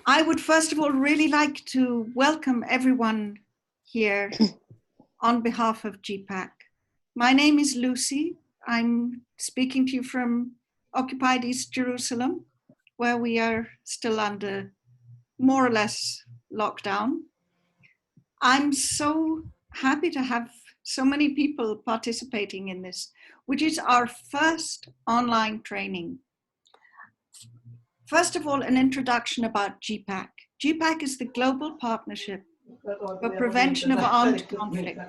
I would first of all really like to welcome everyone here on behalf of GPPAC. My name is Lucy. I'm speaking to you from occupied East Jerusalem, where we are still under more or less lockdown. I'm so happy to have so many people participating in this, which is our first online training. First of all, an introduction about GPPAC. GPPAC is the Global Partnership for Prevention of Armed Conflict.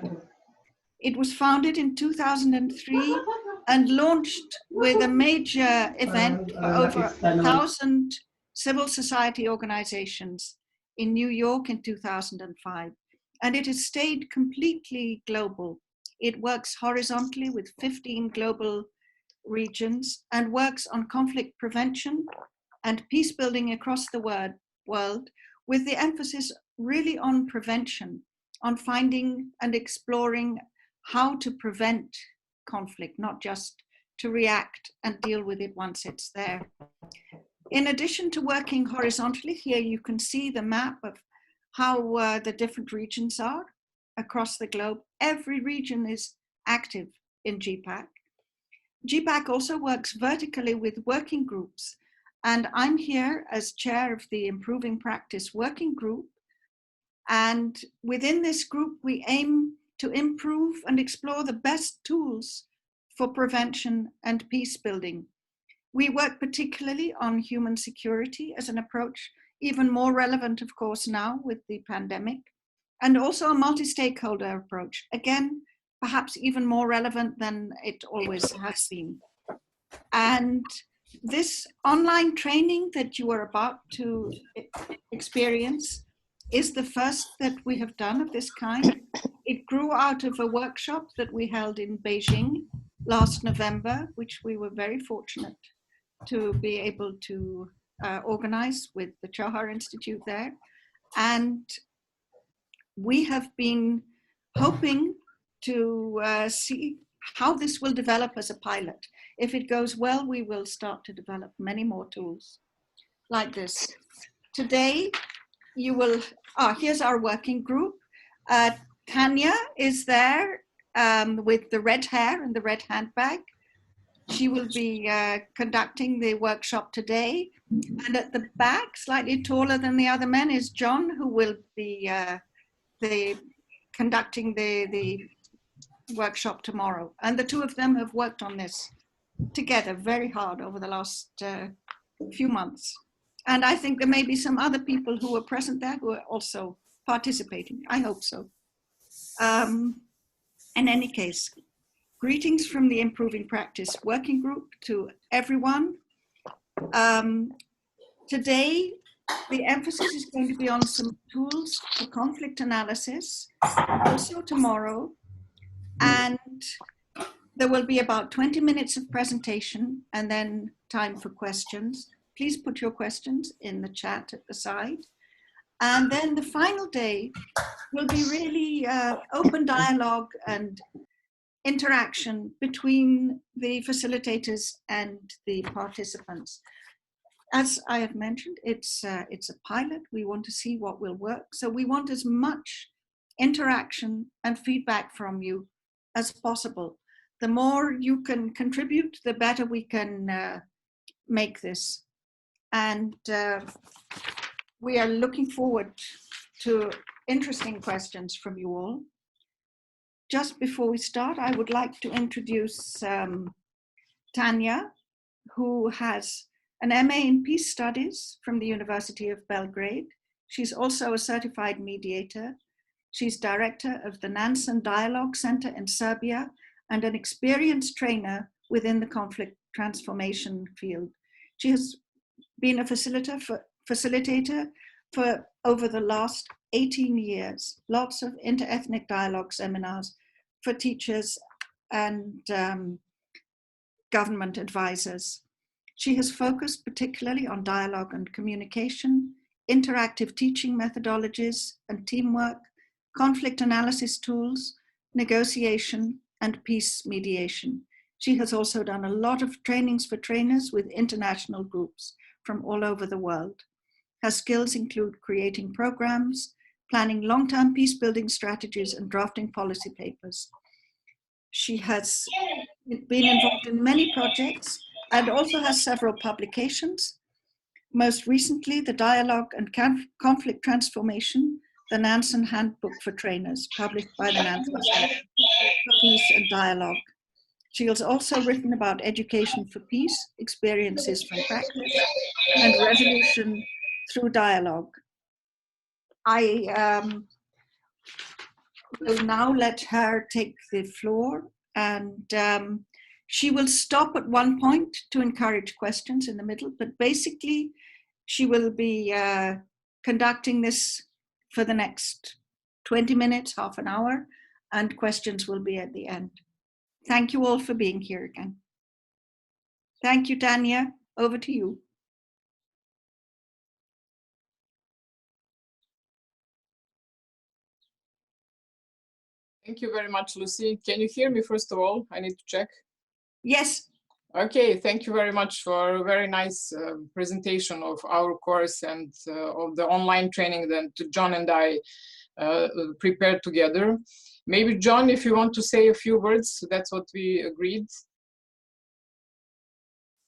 It was founded in 2003 and launched with a major event for over 1,000 civil society organizations in New York in 2005. And it has stayed completely global. It works horizontally with 15 global regions and works on conflict prevention and peace building across the world, with the emphasis really on prevention, on finding and exploring how to prevent conflict, not just to react and deal with it once it's there. In addition to working horizontally, here you can see the map of how the different regions are across the globe. Every region is active in GPPAC. GPPAC also works vertically with working groups, and I'm here as chair of the Improving Practice Working Group. And within this group, we aim to improve and explore the best tools for prevention and peace building. We work particularly on human security as an approach, even more relevant, of course, now with the pandemic, and also a multi-stakeholder approach. Again, perhaps even more relevant than it always has been. And this online training that you are about to experience is the first that we have done of this kind. It grew out of a workshop that we held in Beijing last November, which we were very fortunate to be able to organize with the Chahar Institute there. And we have been hoping to see how this will develop as a pilot. If it goes well, we will start to develop many more tools like this. Today, you will, here's our working group. Tanya is there with the red hair and the red handbag. She will be conducting the workshop today. And at the back, slightly taller than the other men, is John, who will be conducting the workshop tomorrow. And the two of them have worked on this together very hard over the last few months. And I think there may be some other people who are present there who are also participating. I hope so. In any case, greetings from the Improving Practice Working Group to everyone. Today, the emphasis is going to be on some tools for conflict analysis, also tomorrow. And there will be about 20 minutes of presentation and then time for questions. Please put your questions in the chat at the side. And then the final day will be really open dialogue and interaction between the facilitators and the participants. As I have mentioned, it's a pilot. We want to see what will work. So we want as much interaction and feedback from you as possible. The more you can contribute, the better we can make this. And we are looking forward to interesting questions from you all. Just before we start, I would like to introduce Tanya, who has an MA in Peace Studies from the University of Belgrade. She's also a certified mediator. She's director of the Nansen Dialogue Center in Serbia and an experienced trainer within the conflict transformation field. She has been a facilitator for over the last 18 years, lots of interethnic dialogue seminars for teachers and government advisors. She has focused particularly on dialogue and communication, interactive teaching methodologies and teamwork, conflict analysis tools, negotiation, and peace mediation. She has also done a lot of trainings for trainers with international groups from all over the world. Her skills include creating programs, planning long-term peace-building strategies, and drafting policy papers. She has been involved in many projects and also has several publications. Most recently, the Dialogue and Conflict Transformation, the Nansen Handbook for Trainers, published by the Nansen Center for Peace and Dialogue. She has also written about education for peace, experiences from practice, and resolution through dialogue. I will now let her take the floor, and she will stop at one point to encourage questions in the middle, but basically she will be conducting this for the next 20 minutes, half an hour, and questions will be at the end. Thank you all for being here again. Thank you, Tanya. Over to you. Thank you very much, Lucy. Can you hear me, first of all? I need to check. Yes. Okay, thank you very much for a very nice presentation of our course and of the online training that John and I prepared together. Maybe, John, if you want to say a few words, that's what we agreed.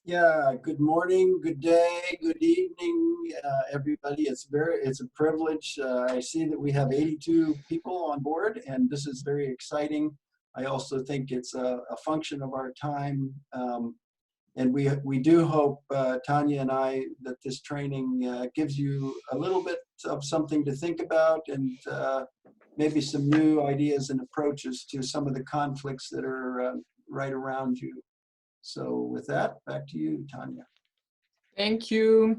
Yeah, good morning, good day, good evening, everybody. It's a privilege. I see that we have 82 people on board, and this is very exciting. I also think it's a function of our time, and we do hope, Tanya and I, that this training gives you a little bit of something to think about, and maybe some new ideas and approaches to some of the conflicts that are right around you. So with that, back to you, Tanya. Thank you.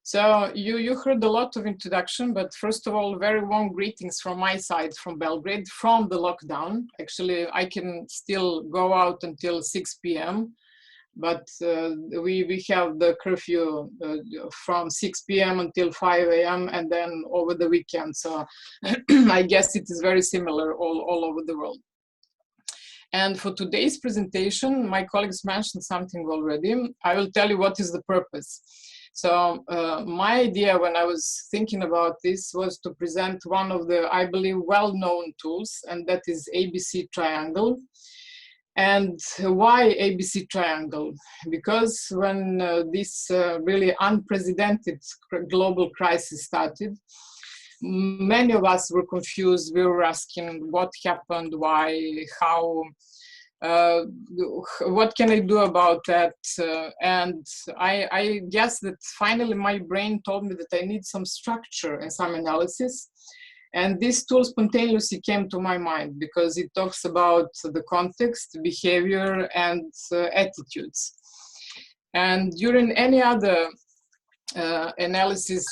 So you heard a lot of introduction, but first of all, very warm greetings from my side, from Belgrade, from the lockdown. Actually, I can still go out until 6 p.m., but we have the curfew from 6 p.m. until 5 a.m. and then over the weekend. So I guess it is very similar all over the world. And for today's presentation, my colleagues mentioned something already. I will tell you what is the purpose. So my idea when I was thinking about this was to present one of the, I believe, well-known tools, and that is ABC triangle. And why ABC triangle? Because when this really unprecedented global crisis started, many of us were confused. We were asking what happened, why, how, what can I do about that? And I guess that finally my brain told me that I need some structure and some analysis. And this tool spontaneously came to my mind because it talks about the context, behavior, and attitudes. And during any other analysis,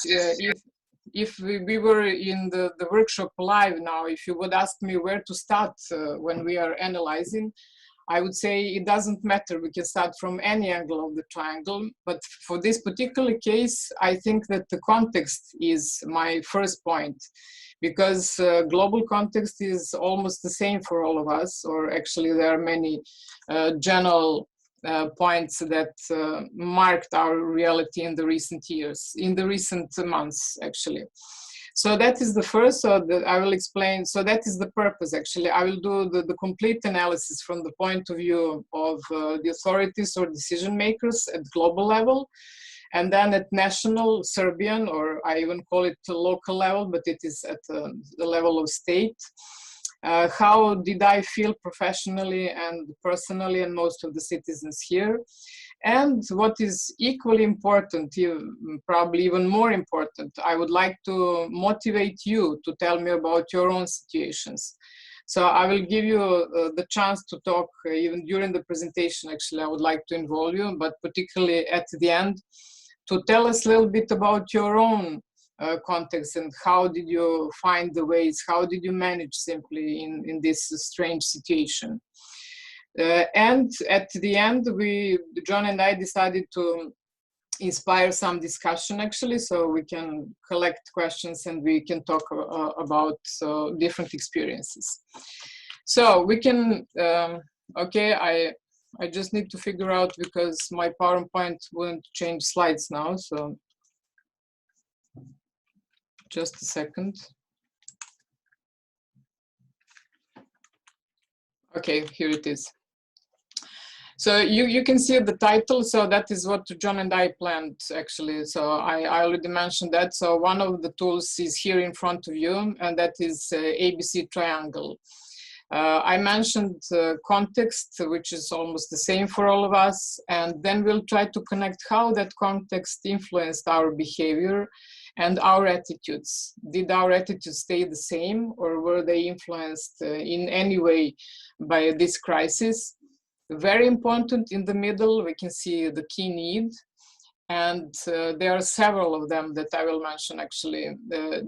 if we were in the workshop live now, if you would ask me where to start when we are analyzing, I would say it doesn't matter. We can start from any angle of the triangle. But for this particular case, I think that the context is my first point, because global context is almost the same for all of us, or actually there are many general points that marked our reality in the recent years, in the recent months, actually. So that is the first, so that I will explain. So that is the purpose, actually. I will do the complete analysis from the point of view of the authorities or decision makers at global level, and then at national, Serbian, or I even call it local level, but it is at the level of state. How did I feel professionally and personally, and most of the citizens here? And what is equally important, probably even more important, I would like to motivate you to tell me about your own situations. So I will give you the chance to talk even during the presentation. Actually, I would like to involve you, but particularly at the end, to tell us a little bit about your own context and how did you find the ways, how did you manage simply in this strange situation. And at the end, John and I decided to inspire some discussion, actually, so we can collect questions and we can talk about different experiences. So we can, okay, I just need to figure out, because my PowerPoint wouldn't change slides now, so Just a second. Okay, here it is. So you can see the title. So that is what John and I planned, actually. So I already mentioned that. So one of the tools is here in front of you, and that is ABC triangle. I mentioned context, which is almost the same for all of us. And then we'll try to connect how that context influenced our behavior and our attitudes. Did our attitudes stay the same, or were they influenced in any way by this crisis? Very important, in the middle, we can see the key need. And there are several of them that I will mention actually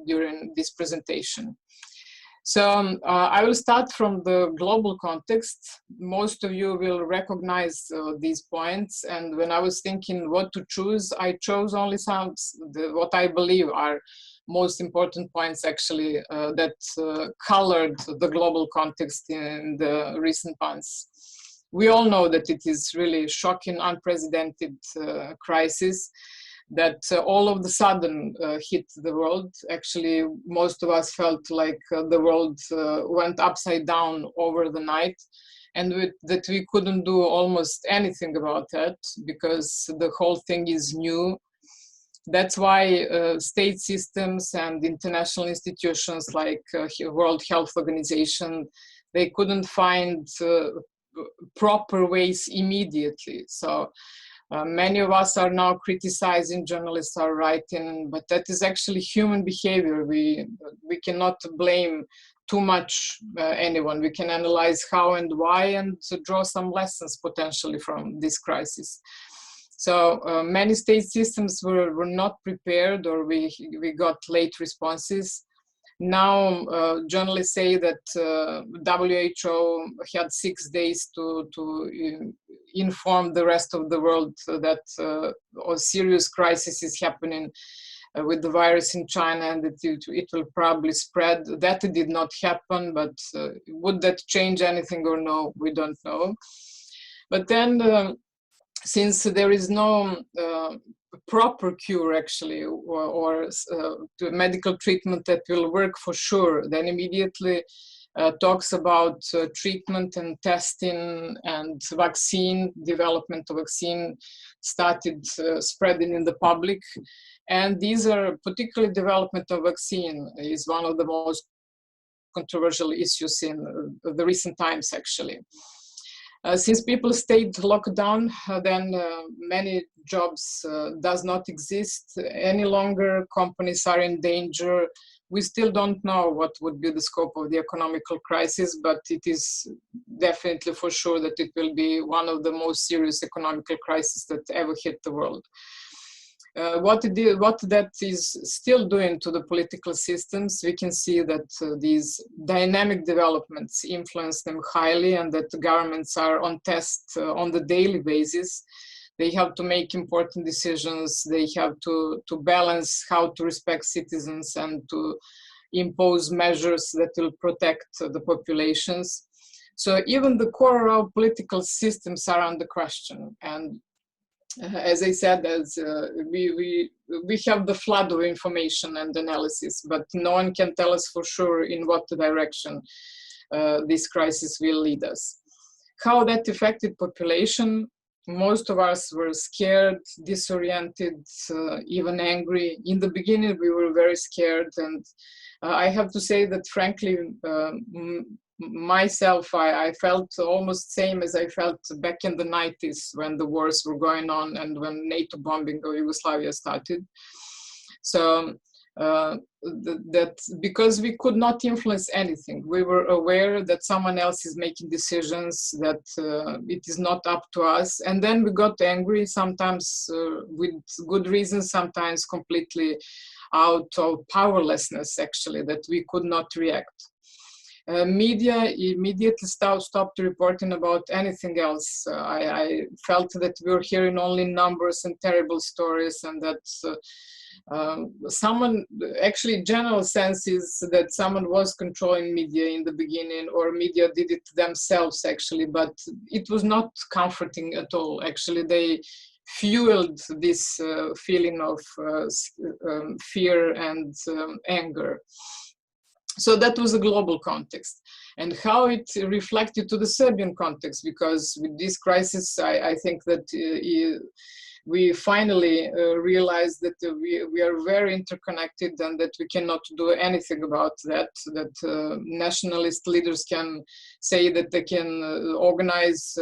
during this presentation. So I will start from the global context. Most of you will recognize these points. And when I was thinking what to choose, I chose only some, what I believe are most important points actually that colored the global context in the recent months. We all know that it is really shocking, unprecedented crisis that all of the sudden hit the world. Actually, most of us felt like the world went upside down over the night, and that we couldn't do almost anything about that because the whole thing is new. That's why state systems and international institutions like World Health Organization, they couldn't find proper ways immediately. So many of us are now criticizing, journalists are writing, but that is actually human behavior. We cannot blame too much anyone. We can analyze how and why and draw some lessons potentially from this crisis. So many state systems were not prepared, or we got late responses. Now, journalists say that WHO had 6 days to inform the rest of the world that a serious crisis is happening with the virus in China, and that it will probably spread. That did not happen, but would that change anything or no? We don't know. But then, since there is no proper cure actually, or medical treatment that will work for sure, then immediately talks about treatment and testing and vaccine, development of vaccine started spreading in the public. And these are, particularly development of vaccine is one of the most controversial issues in the recent times actually. Since people stayed locked down, then many jobs does not exist any longer. Companies are in danger. We still don't know what would be the scope of the economical crisis, but it is definitely for sure that it will be one of the most serious economical crises that ever hit the world. What that is still doing to the political systems, we can see that these dynamic developments influence them highly, and that the governments are on test on the daily basis. They have to make important decisions. They have to balance how to respect citizens and to impose measures that will protect the populations. So even the core of political systems are under question. And as I said, we have the flood of information and analysis, but no one can tell us for sure in what direction this crisis will lead us. How that affected population, most of us were scared, disoriented, even angry. In the beginning, we were very scared, and I have to say that frankly, myself, I felt almost same as I felt back in the 90s when the wars were going on and when NATO bombing of Yugoslavia started. So that because we could not influence anything, we were aware that someone else is making decisions, that it is not up to us. And then we got angry, sometimes with good reasons, sometimes completely out of powerlessness, actually, that we could not react. Media immediately stopped reporting about anything else. I felt that we were hearing only numbers and terrible stories, and that someone, actually general sense is that someone was controlling media in the beginning, or media did it themselves actually, but it was not comforting at all. Actually, they fueled this feeling of fear and anger. So that was a global context. And how it reflected to the Serbian context, because with this crisis, I think that we finally realized that we are very interconnected and that we cannot do anything about that, nationalist leaders can say that they can organize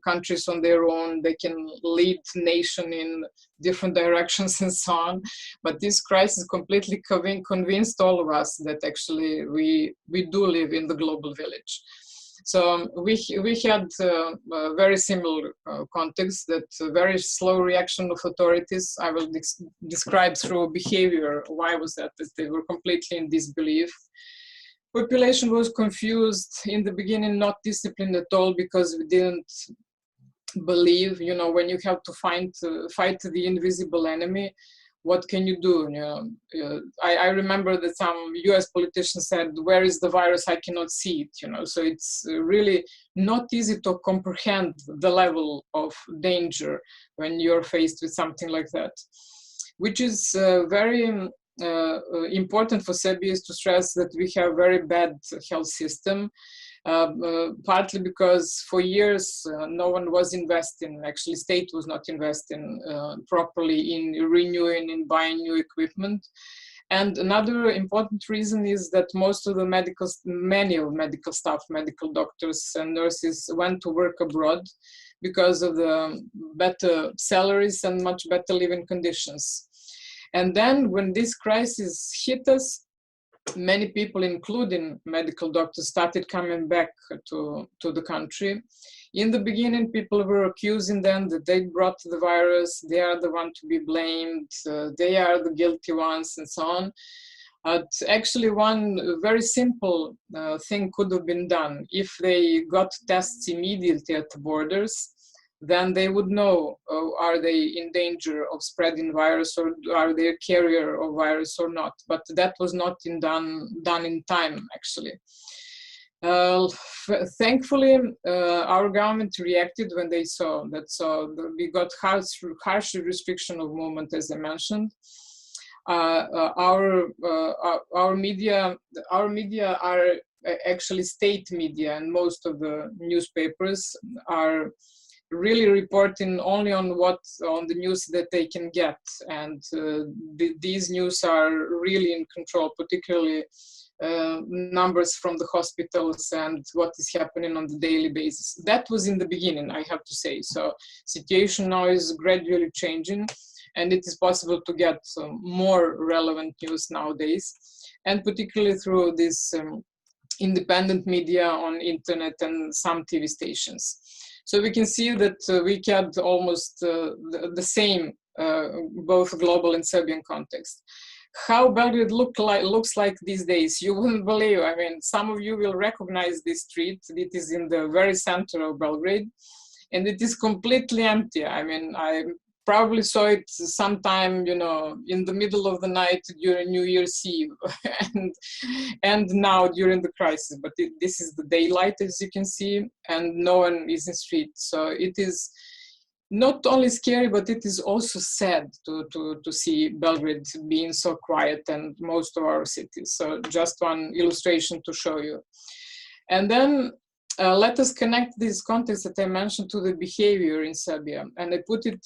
countries on their own, they can lead nation in different directions and so on. But this crisis completely convinced all of us that actually we do live in the global village. So we had a very similar context, that very slow reaction of authorities. I will describe through behavior why was that they were completely in disbelief. Population was confused in the beginning, not disciplined at all, because we didn't believe, you know, when you have to fight the invisible enemy, what can you do? You know, I remember that some US politicians said, where is the virus? I cannot see it, you know. So it's really not easy to comprehend the level of danger when you're faced with something like that, which is very important for Serbia, is to stress that we have very bad health system. Partly because for years no one was investing, actually state was not investing properly in renewing and buying new equipment. And another important reason is that many of medical staff, medical doctors and nurses went to work abroad because of the better salaries and much better living conditions. And then when this crisis hit us, many people, including medical doctors, started coming back to the country. In the beginning, people were accusing them that they brought the virus, they are the one to be blamed, they are the guilty ones, and so on. But actually, one very simple thing could have been done. If they got tests immediately at the borders, then they would know, are they in danger of spreading virus, or are they a carrier of virus or not. But that was not done in time, actually. Thankfully, our government reacted when they saw that. So we got harsh restriction of movement, as I mentioned. Our media are actually state media, and most of the newspapers are really reporting only on the news that they can get, and these news are really in control, particularly numbers from the hospitals and what is happening on the daily basis. That was in the beginning, I have to say. So situation now is gradually changing, and it is possible to get more relevant news nowadays, and particularly through this independent media on internet and some TV stations. So we can see that we had almost the same, both global and Serbian context. How Belgrade looks like these days, you wouldn't believe. I mean, some of you will recognize this street. It is in the very center of Belgrade, and it is completely empty. I mean, I probably saw it sometime, you know, in the middle of the night during New Year's Eve, and now during the crisis. But this is the daylight, as you can see, and no one is in street. So it is not only scary, but it is also sad to see Belgrade being so quiet, and most of our cities. So just one illustration to show you. And then let us connect this context that I mentioned to the behavior in Serbia. And I put it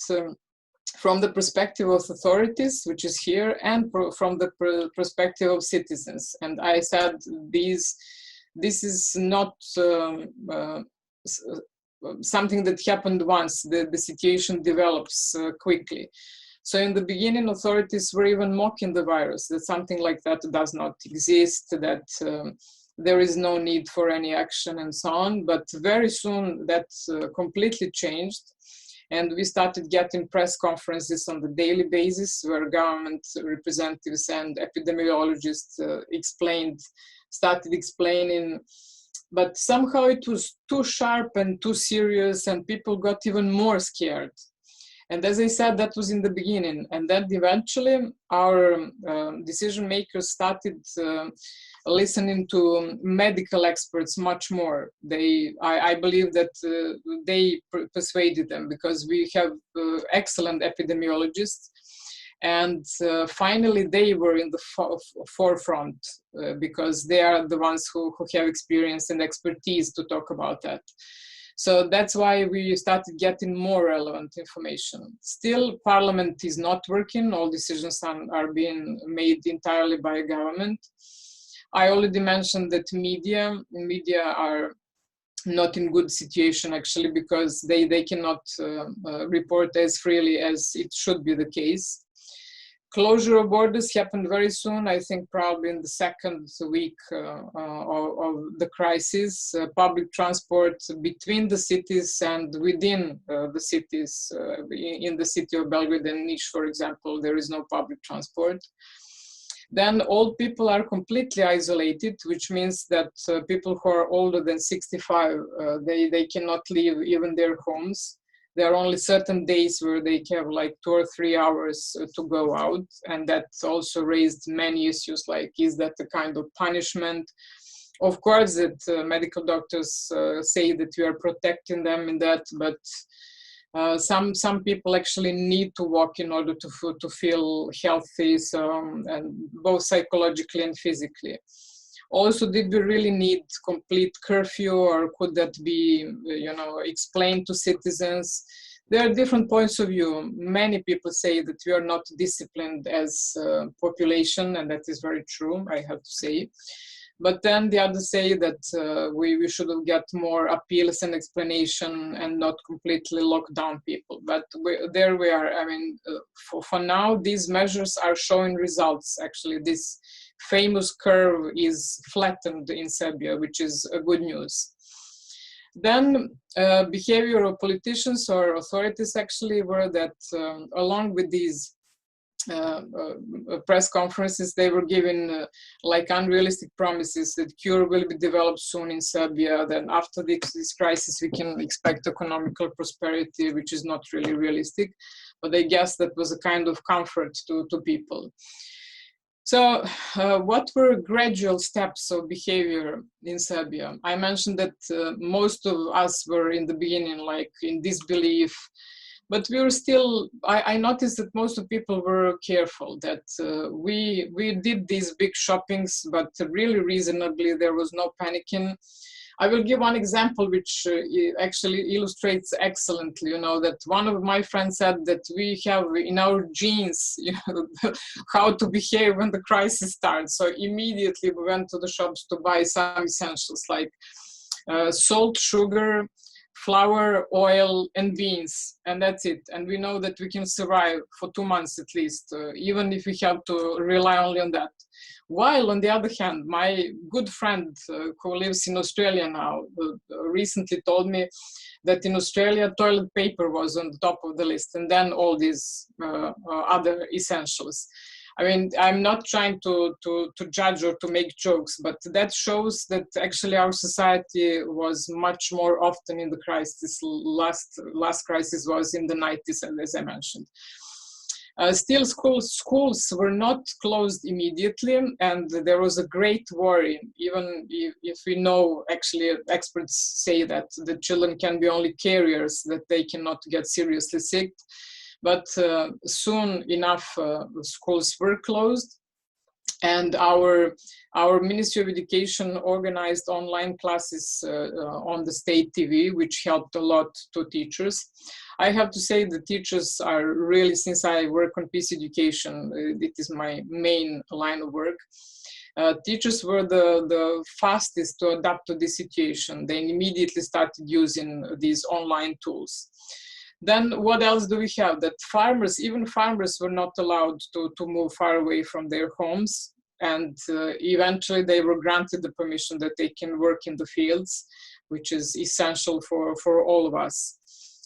from the perspective of authorities, which is here, and from the perspective of citizens. And I said this is not something that happened once. The situation develops quickly. So in the beginning, authorities were even mocking the virus, that something like that does not exist, that there is no need for any action and so on. But very soon that completely changed. And we started getting press conferences on the daily basis where government representatives and epidemiologists started explaining. But somehow it was too sharp and too serious, and people got even more scared. And as I said, that was in the beginning. And then eventually our decision makers started listening to medical experts much more. I believe that they persuaded them, because we have excellent epidemiologists. And finally, they were in the forefront because they are the ones who have experience and expertise to talk about that. So that's why we started getting more relevant information. Still, Parliament is not working. All decisions are being made entirely by government. I already mentioned that media are not in good situation, actually, because they cannot report as freely as it should be the case. Closure of borders happened very soon, I think probably in the second week of the crisis. Public transport between the cities and within the cities, in the city of Belgrade and Niš, for example, there is no public transport. Then old people are completely isolated, which means that people who are older than 65, they cannot leave even their homes. There are only certain days where they have like 2 or 3 hours to go out. And that also raised many issues, like, is that a kind of punishment? Of course, that medical doctors say that we are protecting them in that, but some people actually need to walk in order to feel healthy, and both psychologically and physically. Also, did we really need complete curfew, or could that be, explained to citizens? There are different points of view. Many people say that we are not disciplined as a population, and that is very true, I have to say. But then the others say that we should have got more appeals and explanation and not completely lock down people. But there we are. I mean, for now, these measures are showing results. Actually, this famous curve is flattened in Serbia, which is good news. Then behavior of politicians or authorities actually were that along with these press conferences, they were given like unrealistic promises that cure will be developed soon in Serbia. Then after this crisis, we can expect economical prosperity, which is not really realistic. But I guess that was a kind of comfort to people. So what were gradual steps of behavior in Serbia? I mentioned that most of us were in the beginning like in disbelief, but we were still, I noticed that most of people were careful, that we did these big shoppings, but really reasonably, there was no panicking. I will give one example which actually illustrates excellently, that one of my friends said that we have in our genes, how to behave when the crisis starts. So immediately we went to the shops to buy some essentials like salt, sugar, flour, oil, and beans, and that's it. And we know that we can survive for 2 months at least, even if we have to rely only on that. While on the other hand, my good friend who lives in Australia now recently told me that in Australia toilet paper was on the top of the list, and then all these other essentials. I mean, I'm not trying to judge or to make jokes, but that shows that actually our society was much more often in the crisis. Last crisis was in the 90s, as I mentioned. Still, schools were not closed immediately, and there was a great worry, even if we know, actually, experts say that the children can be only carriers, that they cannot get seriously sick. But soon enough, schools were closed, and our Ministry of Education organized online classes on the state TV, which helped a lot to teachers. I have to say the teachers are really, since I work on peace education, it is my main line of work. Teachers were the fastest to adapt to this situation. They immediately started using these online tools. Then what else do we have? That farmers, even farmers, were not allowed to move far away from their homes. And eventually they were granted the permission that they can work in the fields, which is essential for all of us.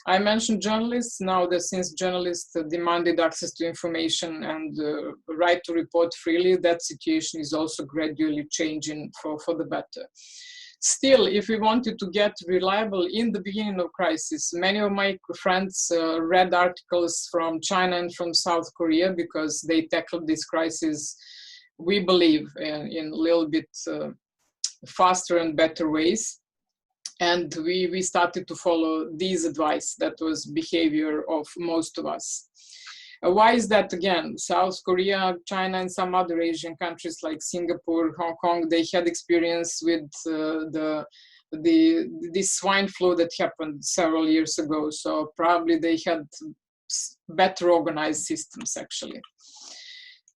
I mentioned journalists. Now that since journalists demanded access to information and right to report freely, that situation is also gradually changing for the better. Still, if we wanted to get reliable in the beginning of crisis, many of my friends read articles from China and from South Korea because they tackled this crisis, we believe, in a little bit faster and better ways. And we started to follow these advice. That was behavior of most of us. Why is that? Again, South Korea, China, and some other Asian countries like Singapore, Hong Kong, they had experience with this swine flu that happened several years ago. So probably they had better organized systems, actually.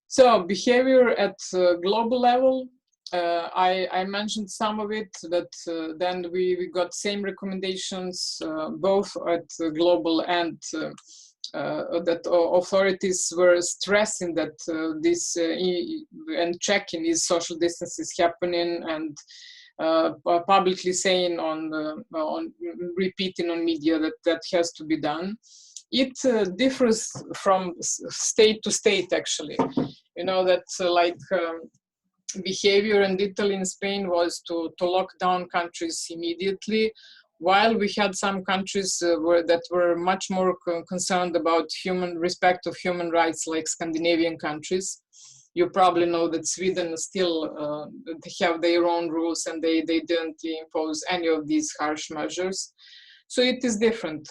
So behavior at global level, I mentioned some of it, that then we got same recommendations, both at global and that authorities were stressing that this and checking is social distance is happening, and publicly saying on repeating on media that has to be done. It differs from state to state, actually. You know that behavior in Italy and Spain was to lock down countries immediately, while we had some countries that were much more concerned about respect of human rights, like Scandinavian countries. You probably know that Sweden still have their own rules, and they didn't impose any of these harsh measures. So it is different.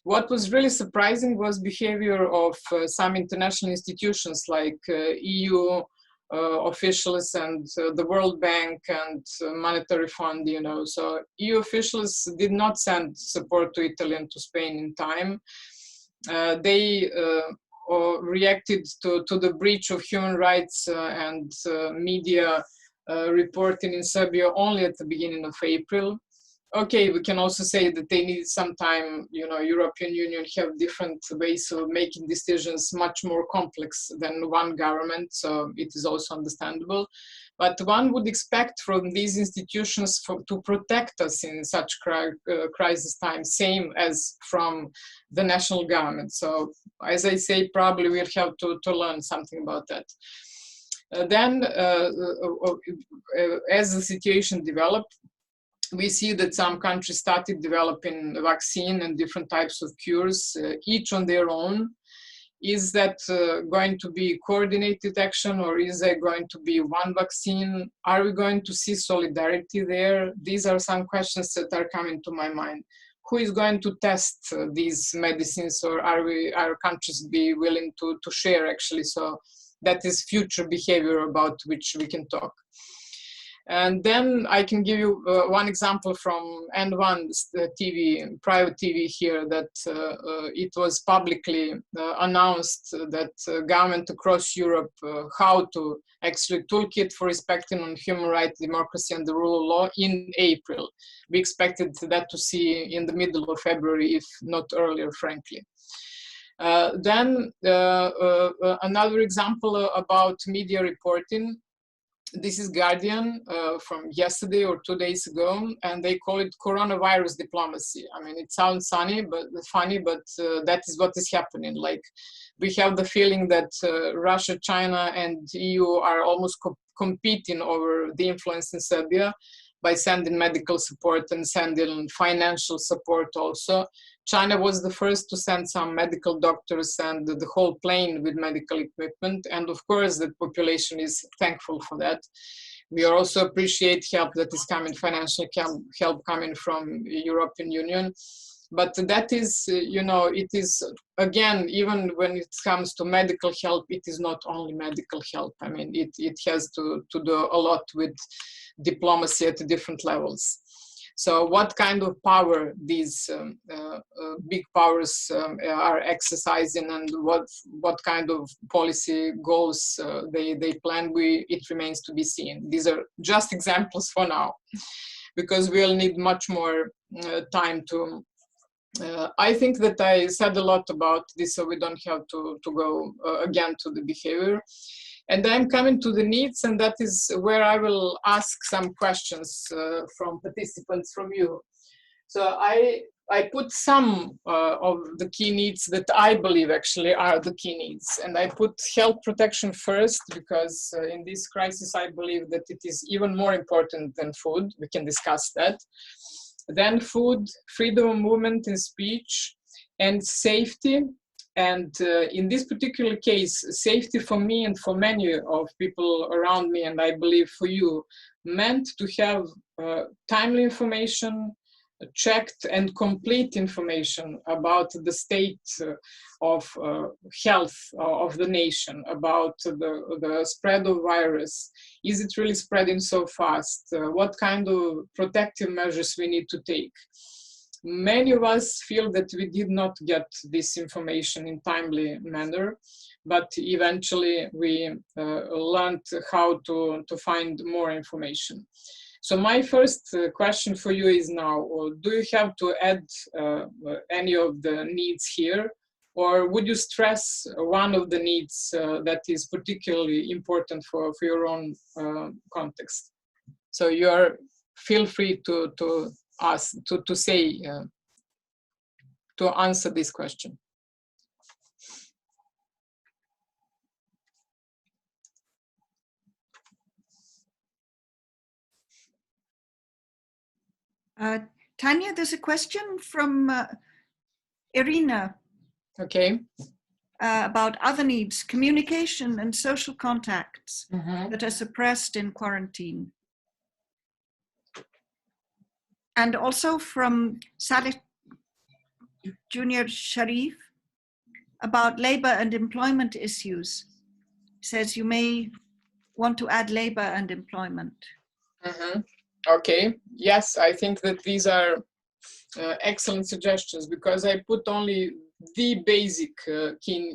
What was really surprising was behavior of some international institutions like EU officials and the World Bank and Monetary Fund, you know. So EU officials did not send support to Italy and to Spain in time. They reacted to the breach of human rights and media reporting in Serbia only at the beginning of April. Okay, we can also say that they need some time. You know, European Union have different ways of making decisions, much more complex than one government, so it is also understandable. But one would expect from these institutions to protect us in such crisis times, same as from the national government. So, as I say, probably we'll have to learn something about that. Then, as the situation developed, we see that some countries started developing a vaccine and different types of cures, each on their own. Is that going to be coordinated action, or is there going to be one vaccine? Are we going to see solidarity there? These are some questions that are coming to my mind. Who is going to test these medicines, or are countries be willing to share, actually? So that is future behavior about which we can talk. And then I can give you one example from N1 TV, private TV here, that it was publicly announced that government across Europe how to actually toolkit for respecting on human rights, democracy, and the rule of law in April. We expected that to see in the middle of February, if not earlier, frankly. Then another example about media reporting. This is Guardian from yesterday or 2 days ago, and they call it coronavirus diplomacy. I mean, it sounds funny, but that is what is happening. Like, we have the feeling that Russia, China, and EU are almost competing over the influence in Serbia by sending medical support and sending financial support also. China was the first to send some medical doctors and the whole plane with medical equipment. And of course, the population is thankful for that. We also appreciate help that is coming, financial help coming from European Union. But that is, you know, it is, again, even when it comes to medical help, it is not only medical help. I mean, it has to do a lot with diplomacy at different levels. So what kind of power these big powers are exercising, and what kind of policy goals they plan, it remains to be seen. These are just examples for now, because we'll need much more time to. I think that I said a lot about this, so we don't have to go again to the behavior. And I'm coming to the needs, and that is where I will ask some questions from participants, from you. So I put some of the key needs that I believe actually are the key needs. And I put health protection first because in this crisis, I believe that it is even more important than food. We can discuss that. Then food, freedom of movement and speech, and safety. And in this particular case, safety for me and for many of people around me, and I believe for you, meant to have timely information, checked and complete information about the state of health of the nation, about the spread of virus. Is it really spreading so fast? What kind of protective measures we need to take? Many of us feel that we did not get this information in timely manner, but eventually we learned how to find more information. So my first question for you is now, do you have to add any of the needs here? Or would you stress one of the needs that is particularly important for your own context? So feel free to ask, to say, to answer this question. Tanya, there's a question from Irina. Okay. About other needs, communication and social contacts that are suppressed in quarantine. And also from Salih Junior Sharif about labor and employment issues. He says you may want to add labor and employment. Okay, yes, I think that these are excellent suggestions because I put only the basic key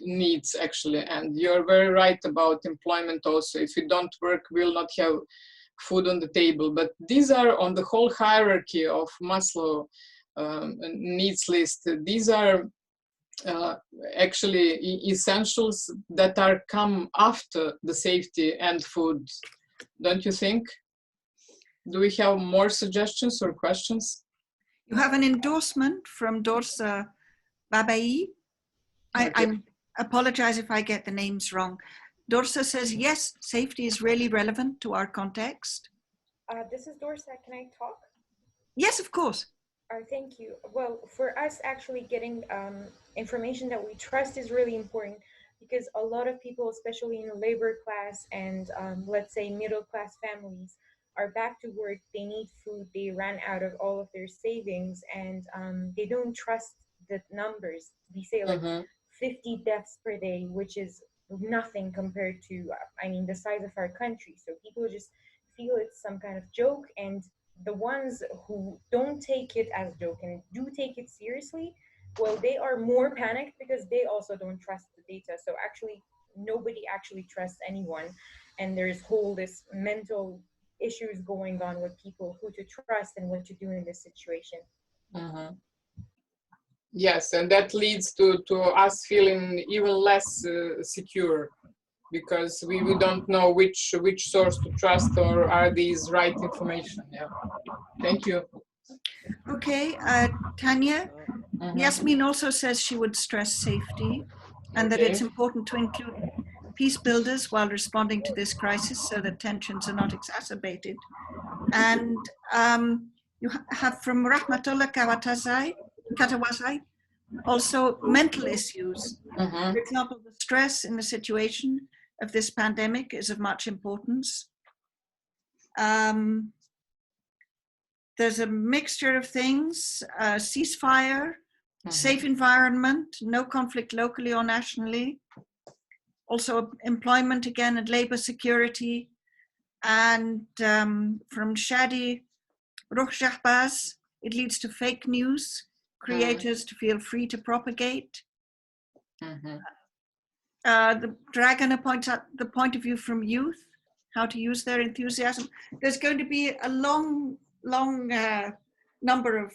needs actually, and you're very right about employment also. If you don't work, we'll not have food on the table, but these are on the whole hierarchy of Maslow needs list. These are actually essentials that are come after the safety and food, don't you think? Do we have more suggestions or questions? You have an endorsement from Dorsa Babai. Okay. I apologize if I get the names wrong. Dorsa says, yes, safety is really relevant to our context. This is Dorsa. Can I talk? Yes, of course. Thank you. Well, for us, actually getting information that we trust is really important because a lot of people, especially in the labor class and let's say middle class families, are back to work. They need food. They ran out of all of their savings and they don't trust the numbers. We say like 50 deaths per day, which is nothing compared to, I mean, the size of our country. So people just feel it's some kind of joke, and the ones who don't take it as a joke and do take it seriously, well, they are more panicked because they also don't trust the data. So actually, nobody actually trusts anyone, and there's this mental issues going on with people, who to trust and what to do in this situation. Yes, and that leads to us feeling even less secure because we don't know which source to trust or are these right information. Yeah. Thank you. Okay, Tanya. Yasmin also says she would stress safety and that it's important to include peacebuilders while responding to this crisis so that tensions are not exacerbated. And you have from Rahmatullah Katawazai also mental issues. For example, the stress in the situation of this pandemic is of much importance. There's a mixture of things, ceasefire, safe environment, no conflict locally or nationally. Also employment again and labor security. And from Shadi Ruhjahbaz, it leads to fake news, creators to feel free to propagate. The Dragon points out the point of view from youth, how to use their enthusiasm. There's going to be a long number of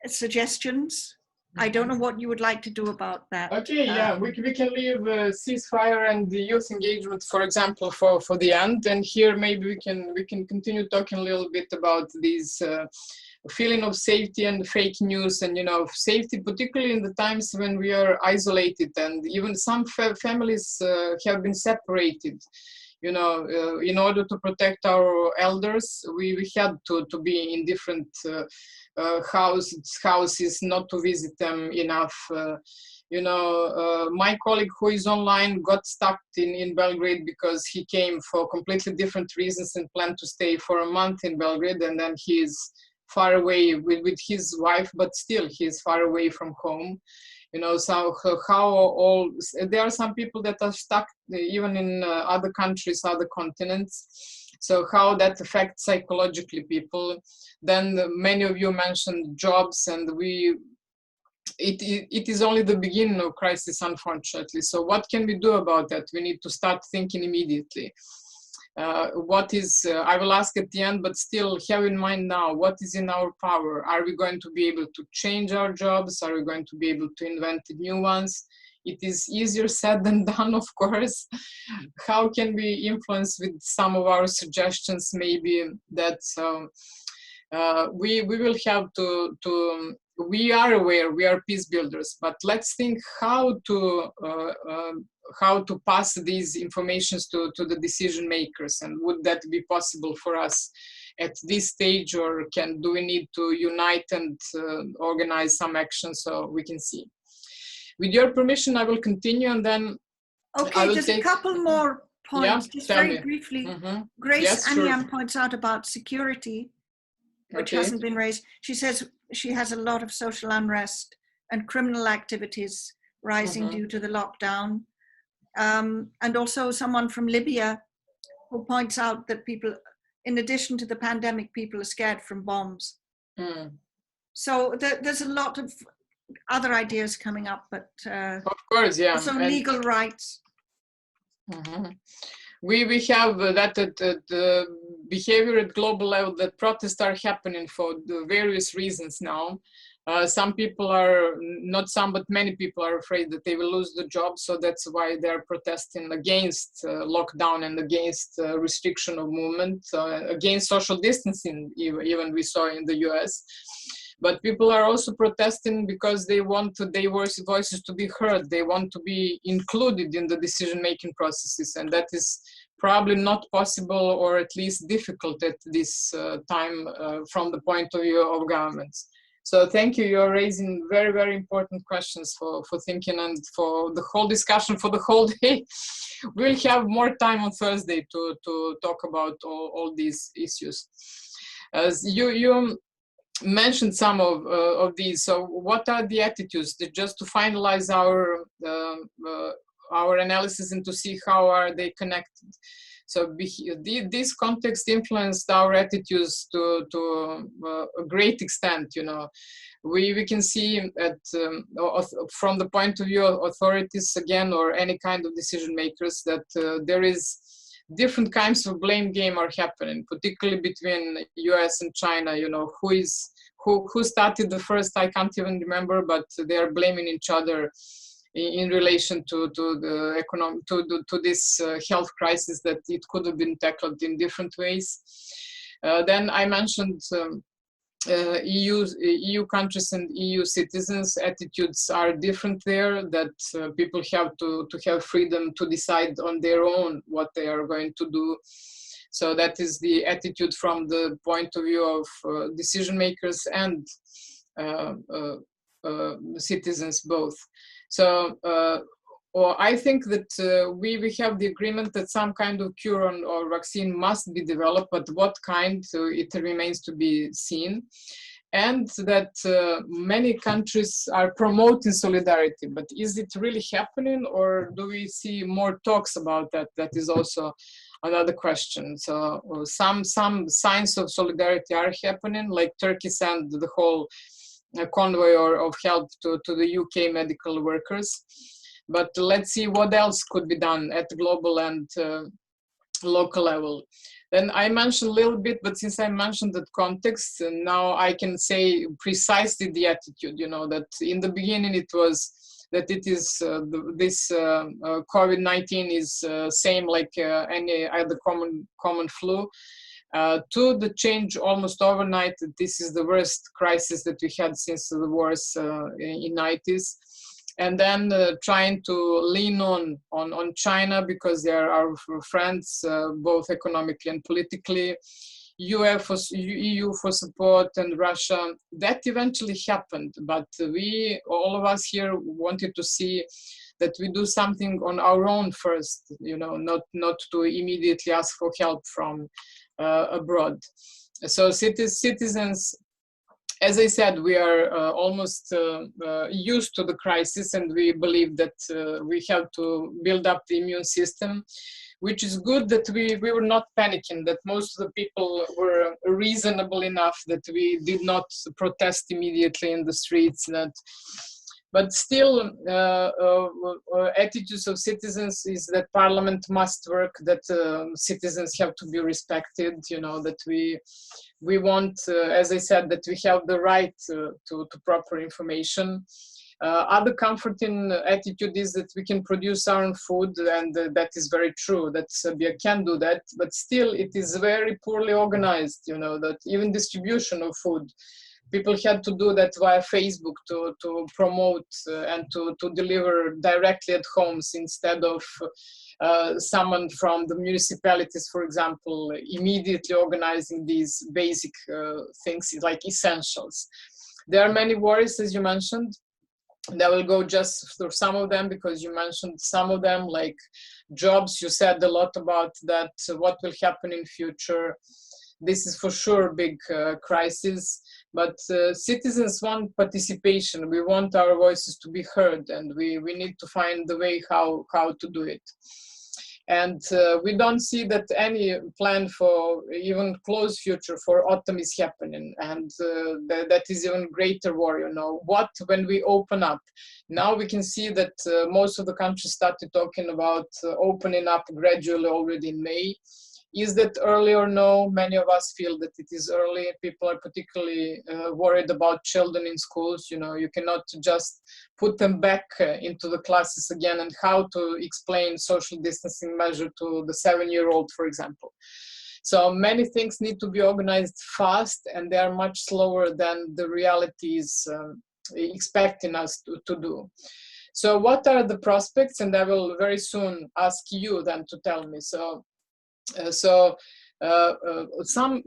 suggestions. I don't know what you would like to do about that. Okay, yeah, we can leave ceasefire and the youth engagement, for example, for the end. And here maybe we can continue talking a little bit about these feeling of safety and fake news, and safety, particularly in the times when we are isolated, and even some families have been separated. In order to protect our elders, we had to be in different houses, not to visit them enough. My colleague who is online got stuck in Belgrade because he came for completely different reasons and planned to stay for a month in Belgrade, and then he is far away with his wife, but still he is far away from home. So there are some people that are stuck even in other countries, other continents. So how that affects psychologically people. Then many of you mentioned jobs, and it is only the beginning of crisis, unfortunately. So what can we do about that? We need to start thinking immediately. I will ask at the end, but still have in mind now, what is in our power? Are we going to be able to change our jobs? Are we going to be able to invent new ones? It is easier said than done, of course. How can we influence with some of our suggestions, maybe that we will have to we are aware, we are peace builders, but let's think how to pass these informations to the decision makers, and would that be possible for us at this stage, or do we need to unite and organize some action so we can see? With your permission, I will continue, and then okay, just a couple more points, yeah, just very briefly. Grace yes, Anyam sure. points out about security, which hasn't been raised. She says she has a lot of social unrest and criminal activities rising due to the lockdown. And also someone from Libya who points out that people, in addition to the pandemic, people are scared from bombs. So there's a lot of other ideas coming up, but of course, yeah. Also legal rights. We have that the behavior at global level, that protests are happening for the various reasons now. Some people are, not some, but many people are afraid that they will lose the job. So that's why they're protesting against lockdown and against restriction of movement, against social distancing, even we saw in the US. But people are also protesting because they want their voices to be heard. They want to be included in the decision-making processes. And that is probably not possible, or at least difficult at this time from the point of view of governments. So thank you. You're raising very, very important questions for thinking and for the whole discussion for the whole day. We'll have more time on Thursday to talk about all these issues. As you mentioned some of these. So what are the attitudes? Just to finalize our analysis and to see how are they connected. So this context influenced our attitudes to a great extent. We can see from the point of view of authorities again, or any kind of decision makers, that there is different kinds of blame game are happening, particularly between US and China. Who started the first, I can't even remember, but they are blaming each other in relation to the economic, to this health crisis, that it could have been tackled in different ways. Then I mentioned EU countries and EU citizens' attitudes are different there, that people have to have freedom to decide on their own what they are going to do. So that is the attitude from the point of view of decision makers and citizens both. So I think that we have the agreement that some kind of cure or vaccine must be developed, but what kind, it remains to be seen. And that many countries are promoting solidarity, but is it really happening, or do we see more talks about that? That is also another question. So some signs of solidarity are happening, like Turkey sent the whole convoy of help to the UK medical workers. But let's see what else could be done at global and local level. Then I mentioned a little bit, but since I mentioned that context, now I can say precisely the attitude, that in the beginning it was that it is this COVID-19 is same like any other common flu. to the change almost overnight. This is the worst crisis that we had since the wars in 90s. And then trying to lean on China because they are our friends, both economically and politically. EU for support, and Russia. That eventually happened, but we, all of us here, wanted to see that we do something on our own first, you know, not to immediately ask for help from abroad. So citizens, as I said, we are almost used to the crisis, and we believe that we have to build up the immune system, which is good that we were not panicking, that most of the people were reasonable enough that we did not protest immediately in the streets. But still, attitudes of citizens is that parliament must work, that citizens have to be respected, you know, that we want, as I said, that we have the right to proper information. Other comforting attitude is that we can produce our own food, and that is very true, that Serbia can do that, but still it is very poorly organized, you know, that even distribution of food, people had to do that via Facebook to promote and to deliver directly at homes instead of someone from the municipalities, for example, immediately organizing these basic things like essentials. There are many worries, as you mentioned. And I will go just through some of them because you mentioned some of them, like jobs. You said a lot about that, what will happen in future. This is for sure a big crisis, but citizens want participation. We want our voices to be heard, and we need to find the way how to do it. And we don't see that any plan for even close future for autumn is happening. And that is even greater worry, you know. What when we open up? Now we can see that most of the countries started talking about opening up gradually already in May. Is that early or no? Many of us feel that it is early. People are particularly worried about children in schools. You know, you cannot just put them back into the classes again, and how to explain social distancing measure to the 7-year-old, for example. So many things need to be organized fast, and they are much slower than the reality is expecting us to do. So what are the prospects? And I will very soon ask you then to tell me.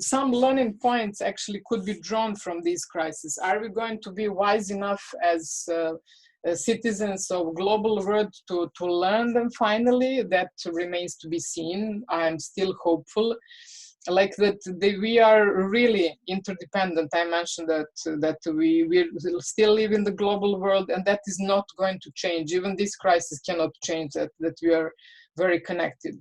Some learning points actually could be drawn from these crises. Are we going to be wise enough as citizens of global world to learn them finally? That remains to be seen. I am still hopeful. Like that we are really interdependent. I mentioned that we still live in the global world, and that is not going to change. Even this crisis cannot change that we are very connected.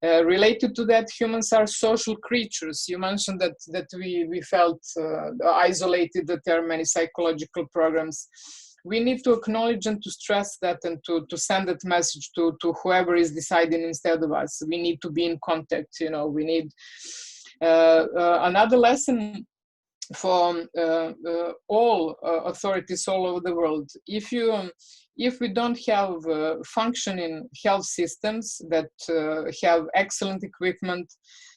Related to that, humans are social creatures. You mentioned that we felt isolated, that there are many psychological programs. We need to acknowledge and to stress that, and to send that message to whoever is deciding instead of us. We need to be in contact, you know. We need another lesson for all authorities all over the world. If we don't have functioning health systems that have excellent equipment,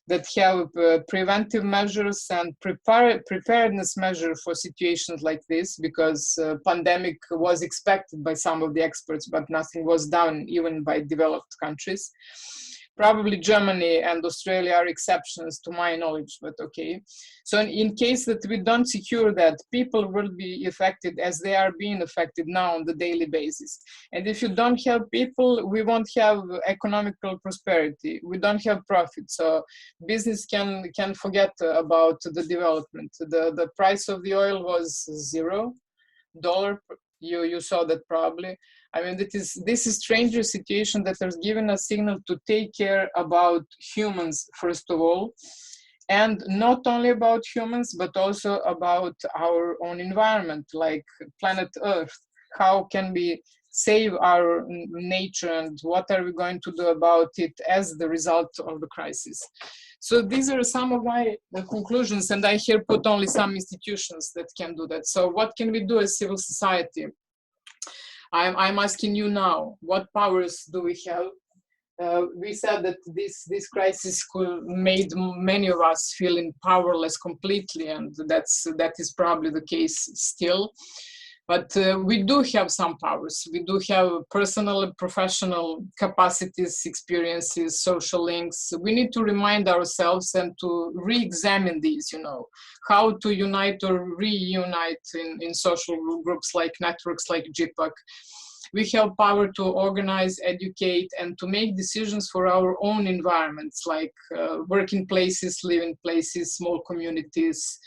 that have preventive measures and preparedness measures for situations like this, because pandemic was expected by some of the experts, but nothing was done even by developed countries. Probably Germany and Australia are exceptions to my knowledge, but okay. So in case that we don't secure that, people will be affected as they are being affected now on the daily basis. And if you don't have people, we won't have economical prosperity. We don't have profit. So business can forget about the development. The price of the oil was $0. You saw that probably. I mean, this is stranger situation that has given a signal to take care about humans, first of all, and not only about humans, but also about our own environment, like planet Earth. How can we save our nature, and what are we going to do about it as the result of the crisis? So these are some of my conclusions, and I here put only some institutions that can do that. So what can we do as civil society? I'm asking you now, what powers do we have? we said that this crisis made many of us feeling powerless completely, and that is probably the case still. But we do have some powers. We do have personal and professional capacities, experiences, social links. We need to remind ourselves and to re-examine these, how to unite or reunite in social groups like networks like GPPAC. We have power to organize, educate, and to make decisions for our own environments, like working places, living places, small communities,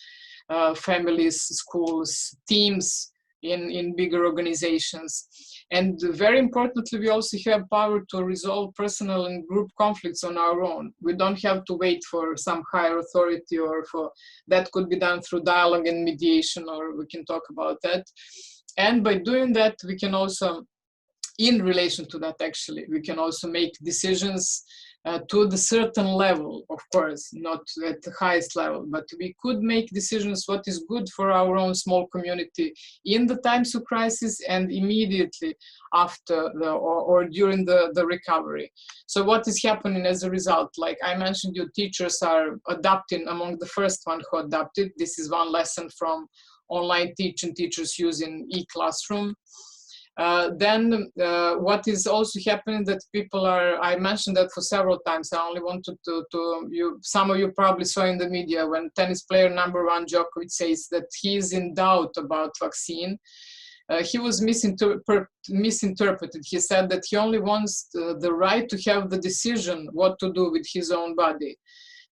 families, schools, teams, in bigger organizations. And very importantly, we also have power to resolve personal and group conflicts on our own. We don't have to wait for some higher authority, or that could be done through dialogue and mediation, or we can talk about that. And by doing that, we can also, in relation to that, actually, we can also make decisions to the certain level, of course, not at the highest level, but we could make decisions what is good for our own small community in the times of crisis and immediately after or during the recovery. So what is happening as a result? Like I mentioned, your teachers are adapting, among the first one who adapted. This is one lesson from online teaching, teachers using e-classroom. Then what is also happening that people are, I mentioned that for several times, I only wanted some of you probably saw in the media when tennis player #1 Djokovic says that he is in doubt about vaccine. He was misinterpreted. He said that he only wants the right to have the decision what to do with his own body,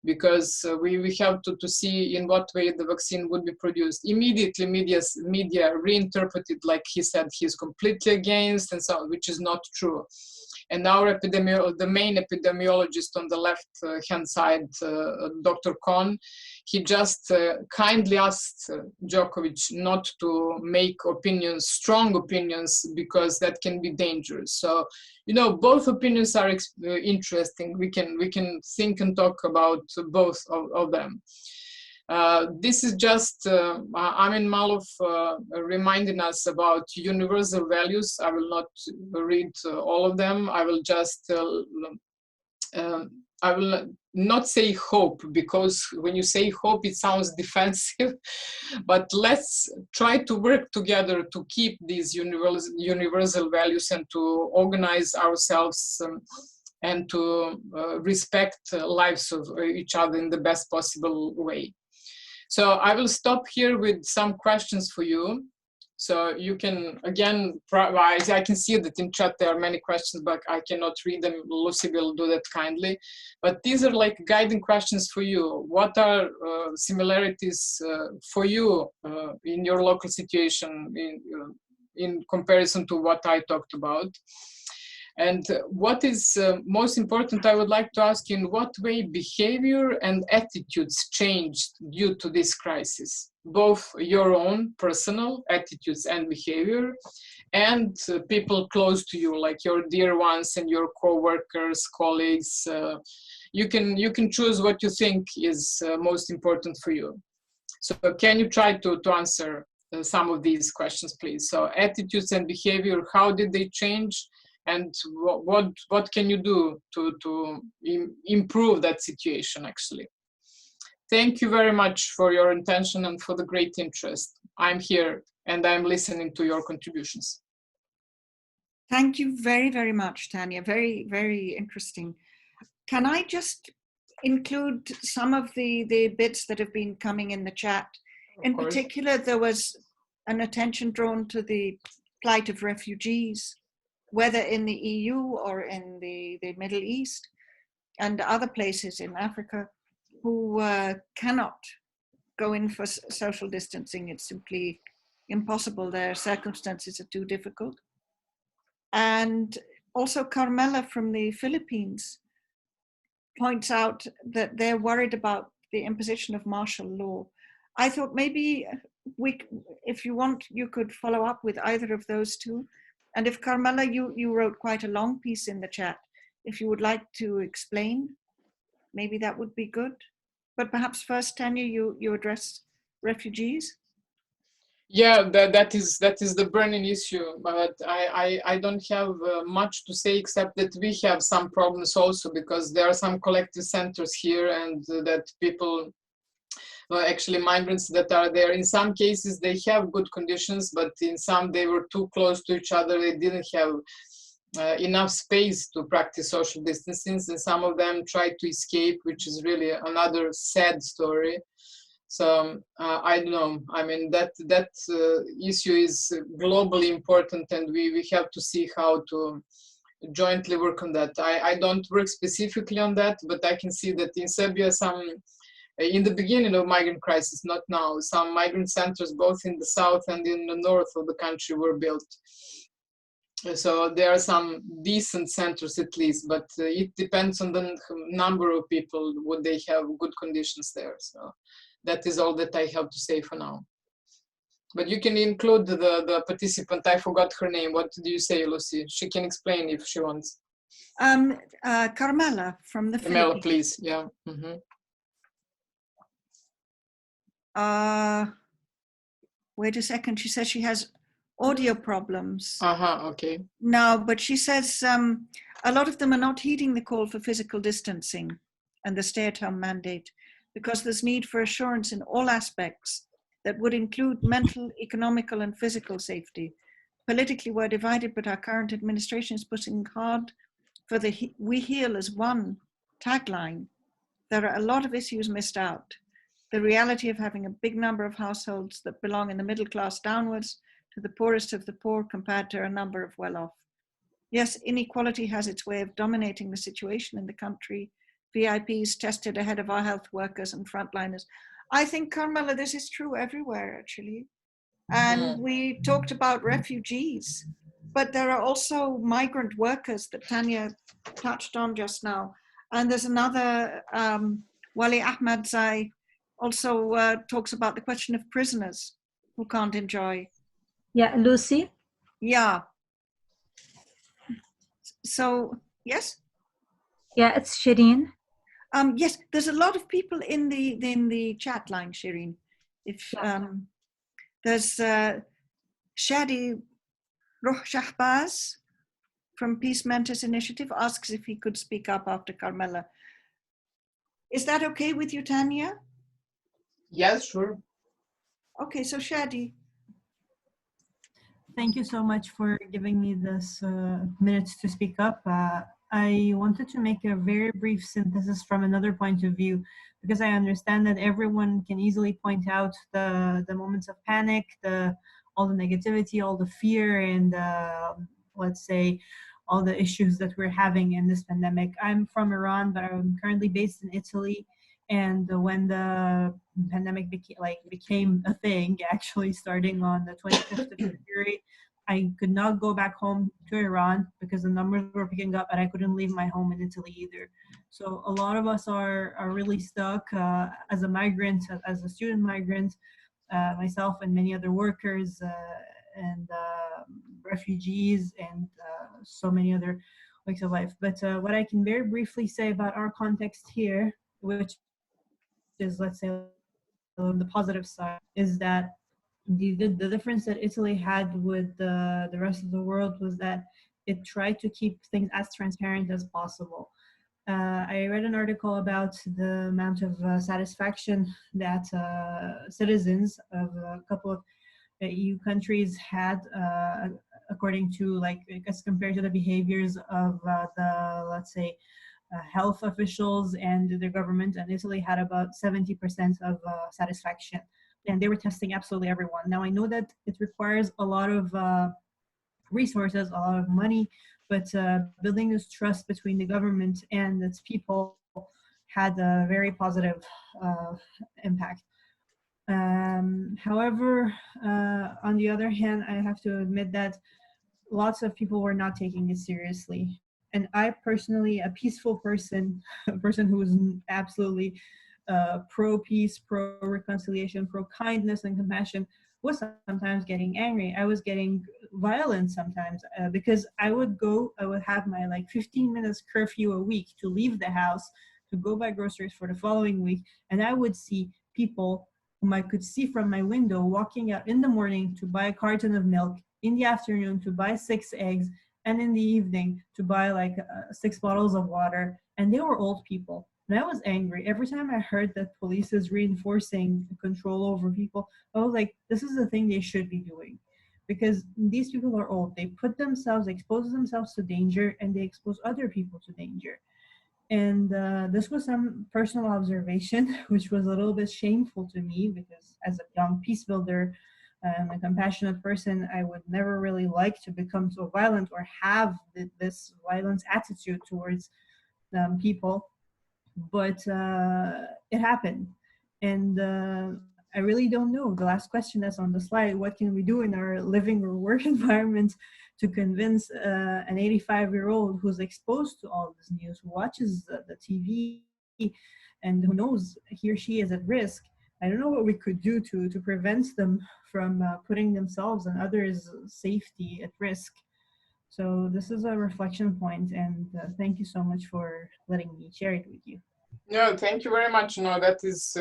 because we have to see in what way the vaccine would be produced. Immediately, media reinterpreted, like he said, he's completely against and so on, which is not true. And our the main epidemiologist on the left-hand side, Dr. Kohn, he just kindly asked Djokovic not to make strong opinions, because that can be dangerous. So, both opinions are interesting. We can think and talk about both of them. This is just Amin Malov reminding us about universal values. I will not read all of them. I will just I will not say hope, because when you say hope, it sounds defensive. But let's try to work together to keep these universal values and to organize ourselves and to respect lives of each other in the best possible way. So I will stop here with some questions for you. So you can, again, I can see that in chat there are many questions, but I cannot read them. Lucy will do that kindly. But these are like guiding questions for you. What are similarities for you in your local situation in comparison to what I talked about? And what is most important, I would like to ask you, in what way behavior and attitudes changed due to this crisis? Both your own personal attitudes and behavior, and people close to you, like your dear ones and your co-workers, colleagues. You can choose what you think is most important for you. So can you try to answer some of these questions, please? So attitudes and behavior, how did they change? And what can you do to improve that situation, actually? Thank you very much for your attention and for the great interest. I'm here and I'm listening to your contributions. Thank you very, very much, Tanya. Very, very interesting. Can I just include some of the bits that have been coming in the chat? In particular, there was an attention drawn to the plight of refugees, whether in the EU or in the Middle East and other places in Africa, who cannot go in for social distancing. It's simply impossible. Their circumstances are too difficult. And also Carmela from the Philippines points out that they're worried about the imposition of martial law. I thought maybe if you want, you could follow up with either of those two. And if Carmela, you wrote quite a long piece in the chat, if you would like to explain, maybe that would be good. But perhaps first, Tanya, you address refugees. Yeah, that is the burning issue, but I don't have much to say except that we have some problems also, because there are some collective centers here, and that people, actually migrants that are there, in some cases they have good conditions, but in some they were too close to each other. They didn't have enough space to practice social distancing, and some of them tried to escape, which is really another sad story. So I don't know. I mean, that issue is globally important, and we have to see how to jointly work on that. I don't work specifically on that, but I can see that in Serbia, in the beginning of migrant crisis, not now, some migrant centers both in the south and in the north of the country were built. So there are some decent centers at least, but it depends on the number of people, would they have good conditions there. So that is all that I have to say for now. But you can include the participant. I forgot her name. What do you say, Lucy? She can explain if she wants. Carmela from the Carmela, Philippines. please. Yeah. Mm-hmm. Wait a second. She says she has audio problems. Okay. No, but she says a lot of them are not heeding the call for physical distancing and the stay-at-home mandate, because there's need for assurance in all aspects that would include mental, economical, and physical safety. Politically, we're divided, but our current administration is pushing hard for the "We Heal as One" tagline. There are a lot of issues missed out. The reality of having a big number of households that belong in the middle class downwards to the poorest of the poor compared to a number of well-off. Yes, inequality has its way of dominating the situation in the country. VIPs tested ahead of our health workers and frontliners. I think, Carmela, this is true everywhere, actually. And we talked about refugees, but there are also migrant workers that Tanya touched on just now. And there's another, Wali Ahmadzai also talks about the question of prisoners who can't enjoy. Yeah, Lucy? Yeah. So, yes? Yeah, it's Shireen. Yes, there's a lot of people in the chat line, Shireen. If there's Shadi Ruh Shahbaz from Peace Mentors Initiative asks if he could speak up after Carmela. Is that okay with you, Tanya? Yes, sure. Okay, so Shadi. Thank you so much for giving me this minutes to speak up. I wanted to make a very brief synthesis from another point of view, because I understand that everyone can easily point out the moments of panic, all the negativity, all the fear, and let's say all the issues that we're having in this pandemic. I'm from Iran, but I'm currently based in Italy. And when the pandemic became a thing, actually starting on the 25th of February, I could not go back home to Iran because the numbers were picking up, and I couldn't leave my home in Italy either. So a lot of us are really stuck as a migrant, as a student migrant, myself and many other workers and refugees and so many other ways of life. But what I can very briefly say about our context here, which is, let's say, on the positive side, is that the difference that Italy had with the rest of the world was that it tried to keep things as transparent as possible. I read an article about the amount of satisfaction that citizens of a couple of EU countries had, according to, like, as compared to the behaviors of the, let's say, health officials and the government, and Italy had about 70% of satisfaction, and they were testing absolutely everyone. Now I know that it requires a lot of resources, a lot of money, but building this trust between the government and its people had a very positive impact. However, on the other hand, I have to admit that lots of people were not taking it seriously. And I personally, a peaceful person, a person who is absolutely pro-peace, pro-reconciliation, pro-kindness and compassion, was sometimes getting angry. I was getting violent sometimes because I would have my 15 minutes curfew a week to leave the house, to go buy groceries for the following week, and I would see people whom I could see from my window walking out in the morning to buy a carton of milk, in the afternoon to buy 6 eggs, and in the evening to buy like 6 bottles of water. And they were old people. And I was angry. Every time I heard that police is reinforcing control over people, I was like, this is the thing they should be doing. Because these people are old. They put themselves, expose themselves to danger, and they expose other people to danger. And this was some personal observation, which was a little bit shameful to me, because as a young peace builder and a compassionate person, I would never really like to become so violent or have this violence attitude towards people. But it happened. And I really don't know. The last question that's on the slide, what can we do in our living or work environment to convince an 85-year-old who's exposed to all this news, who watches the TV, and who knows he or she is at risk? I don't know what we could do to prevent them from putting themselves and others' safety at risk. So this is a reflection point, and thank you so much for letting me share it with you. No, thank you very much. No, that is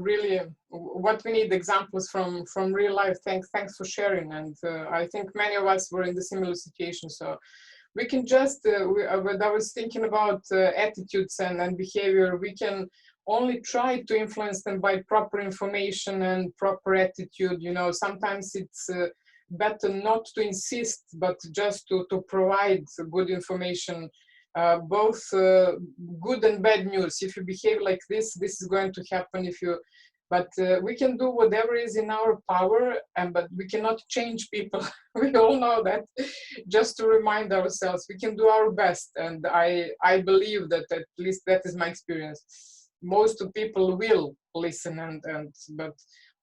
really what we need, examples from real life. Thanks for sharing. And I think many of us were in the similar situation. So we can just, when I was thinking about attitudes and behavior, we can only try to influence them by proper information and proper attitude. You know, sometimes it's better not to insist, but just to provide good information. Both good and bad news. If you behave like this is going to happen. But we can do whatever is in our power, but we cannot change people. We all know that. Just to remind ourselves, we can do our best, and I believe that at least that is my experience. Most of people will listen,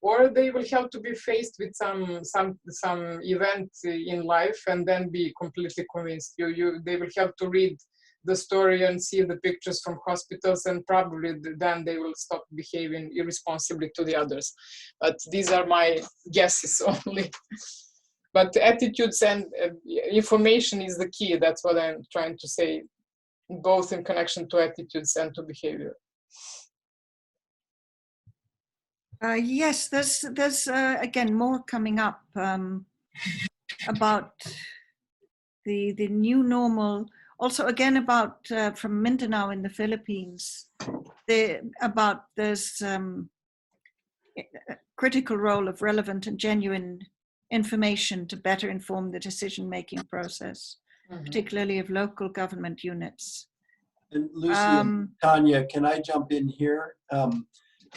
or they will have to be faced with some event in life and then be completely convinced. They will have to read the story and see the pictures from hospitals, and probably then they will stop behaving irresponsibly to the others. But these are my guesses only. But attitudes and information is the key. That's what I'm trying to say, both in connection to attitudes and to behavior. Yes, there's again more coming up about the new normal. Also, again, about from Mindanao in the Philippines, about this critical role of relevant and genuine information to better inform the decision-making process, particularly of local government units. And Lucy and Tanya, can I jump in here?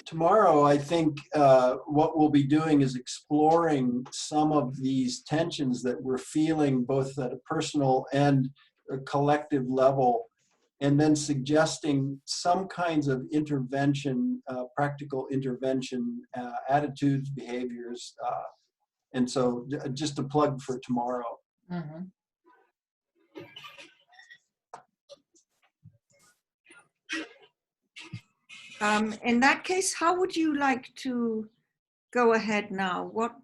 Tomorrow, I think what we'll be doing is exploring some of these tensions that we're feeling both at a personal and a collective level, and then suggesting some kinds of intervention, practical intervention, attitudes, behaviors. And so just a plug for tomorrow. In that case, how would you like to go ahead now? What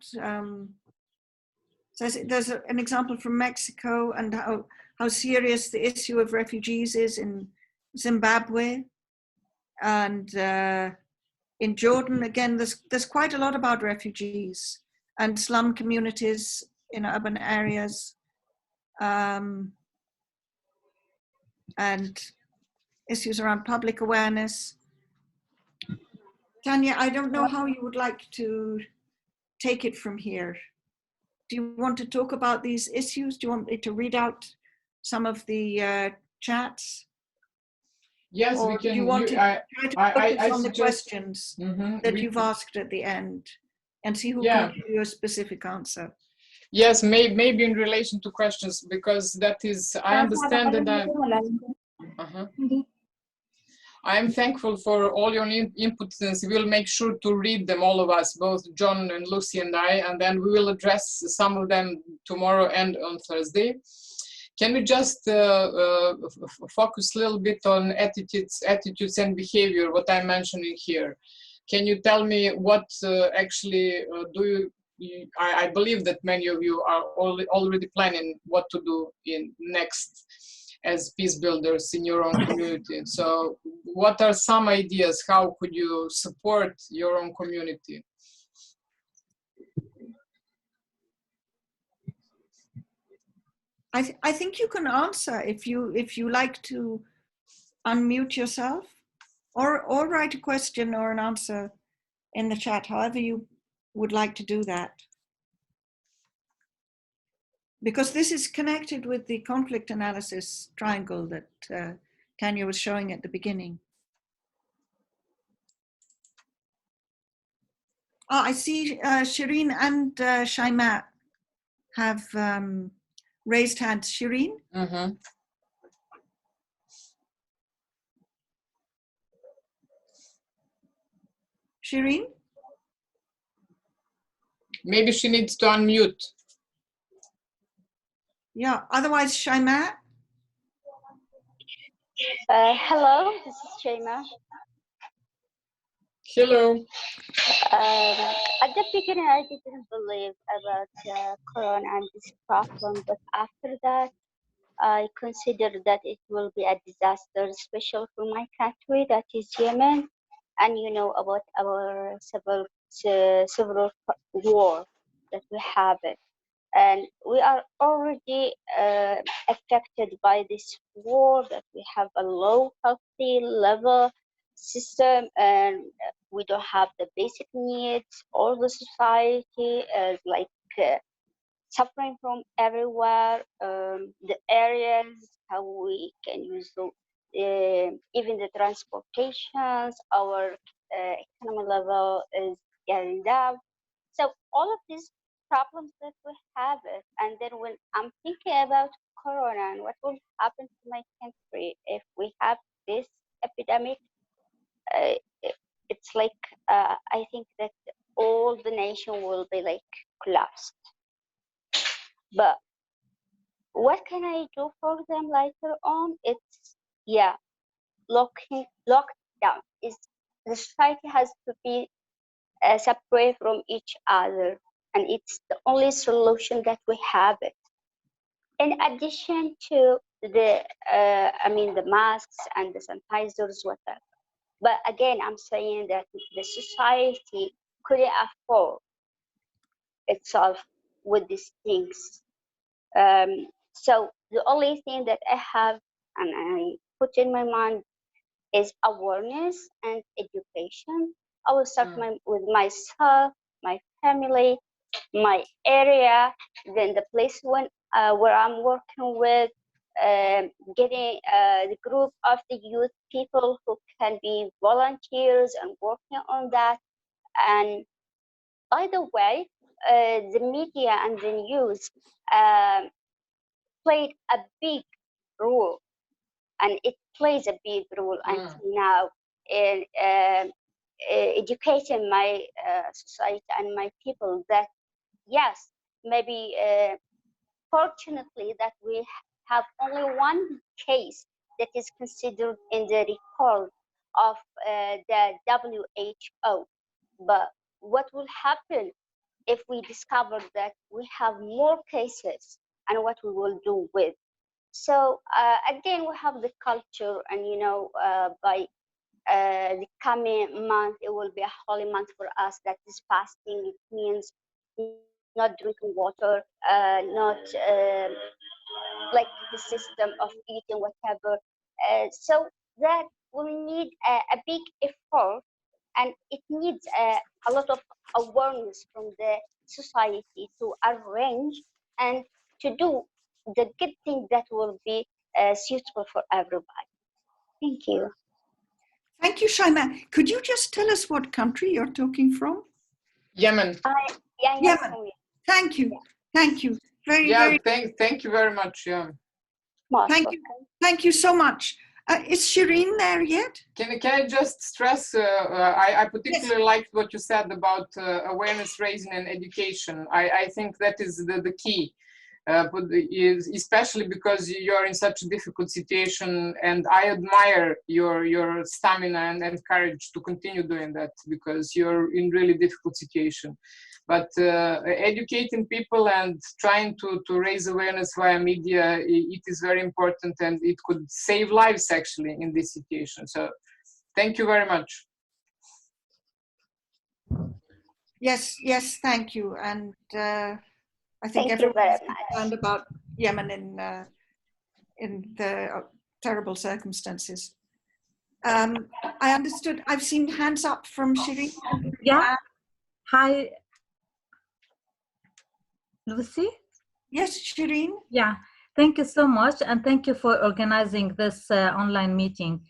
there's an example from Mexico, and how serious the issue of refugees is in Zimbabwe, and in Jordan. Again, there's quite a lot about refugees and slum communities in urban areas, and issues around public awareness. Tanya, I don't know how you would like to take it from here. Do you want to talk about these issues? Do you want me to read out some of the chats? Yes, or we can. Do you want to try to focus on the questions that you've asked at the end, and see who can give you a specific answer? Yes, maybe in relation to questions, because that is, I understand that I'm thankful for all your inputs, and we'll make sure to read them, all of us, both John and Lucy and I, and then we will address some of them tomorrow and on Thursday. Can we just focus a little bit on attitudes and behavior, what I'm mentioning here? Can you tell me what actually I believe that many of you are already planning what to do in next as peace builders in your own community. So what are some ideas? How could you support your own community? I think you can answer if you like to unmute yourself, or write a question or an answer in the chat, however you would like to do that. Because this is connected with the conflict analysis triangle that Tanya was showing at the beginning. Oh, I see Shireen and Shaima have raised hands. Shireen? Mm-hmm. Shireen? Maybe she needs to unmute. Yeah, otherwise Shaima? Hello, this is Shaima. Hello. At the beginning, I didn't believe about Corona and this problem, but after that, I considered that it will be a disaster, especially for my country, that is Yemen, and you know about our civil war that we have it. And we are already affected by this war, that we have a low healthy level system, and we don't have the basic needs. All the society is like suffering from everywhere. The areas how we can use even the transportations, our economy level is getting down. So all of these problems that we have it, and then when I'm thinking about Corona and what will happen to my country if we have this epidemic, it's like I think that all the nation will be like collapsed. But what can I do for them later on? It's locked down. Is the society has to be separate from each other, and it's the only solution that we have it. In addition to the the masks and the sanitizers, whatever. But again, I'm saying that the society couldn't afford itself with these things. So the only thing that I have and I put in my mind is awareness and education. I will start with myself, my family, my area, then the place where I'm working with, getting the group of the youth people who can be volunteers and working on that. And by the way, the media and the news played a big role, and it plays a big role until now in educating my society and my people that yes, maybe fortunately that we have only one case that is considered in the record of the WHO. But what will happen if we discover that we have more cases, and what we will do with? So again, we have the culture, and you know, by the coming month, it will be a holy month for us. That is fasting. It means not drinking water, not like the system of eating whatever. So that will need a big effort, and it needs a lot of awareness from the society to arrange and to do the good thing that will be suitable for everybody. Thank you. Thank you, Shaima. Could you just tell us what country you're talking from? Yemen. Yemen. Thank you. Thank you. Very. Thank you very much. Yeah. Thank you. Thank you so much. Is Shireen there yet? Can I just stress, I particularly liked what you said about awareness raising and education. I think that is the key, especially because you're in such a difficult situation, and I admire your stamina and courage to continue doing that, because you're in really difficult situation. But educating people and trying to raise awareness via media, it is very important, and it could save lives actually in this situation. So Thank you very much. Yes, yes, thank you. And I think Thank you very everyone's much. concerned about Yemen in the terrible circumstances. I understood. I've seen hands up from Shireen. Yeah. Hi, Lucy. Yes, Shireen. Yeah. Thank you so much, and thank you for organizing this online meeting.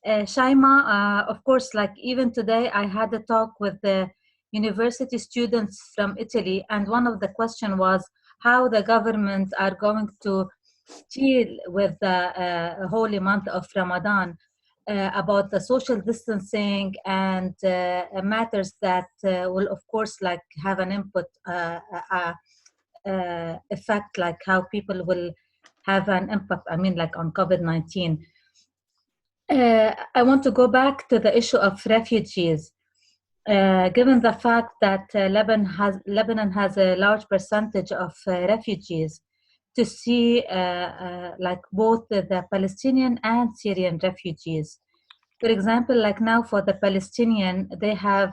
Shaima, of course, like even today, I had a talk with the university students from Italy, and one of the question was how the government are going to deal with the holy month of Ramadan, about the social distancing and matters that will, of course, like have an input effect, like how people will have an impact, I mean, like on COVID-19. I want to go back to the issue of refugees. Given the fact that Lebanon has a large percentage of refugees, to see like both the Palestinian and Syrian refugees. For example, like now for the Palestinian, they have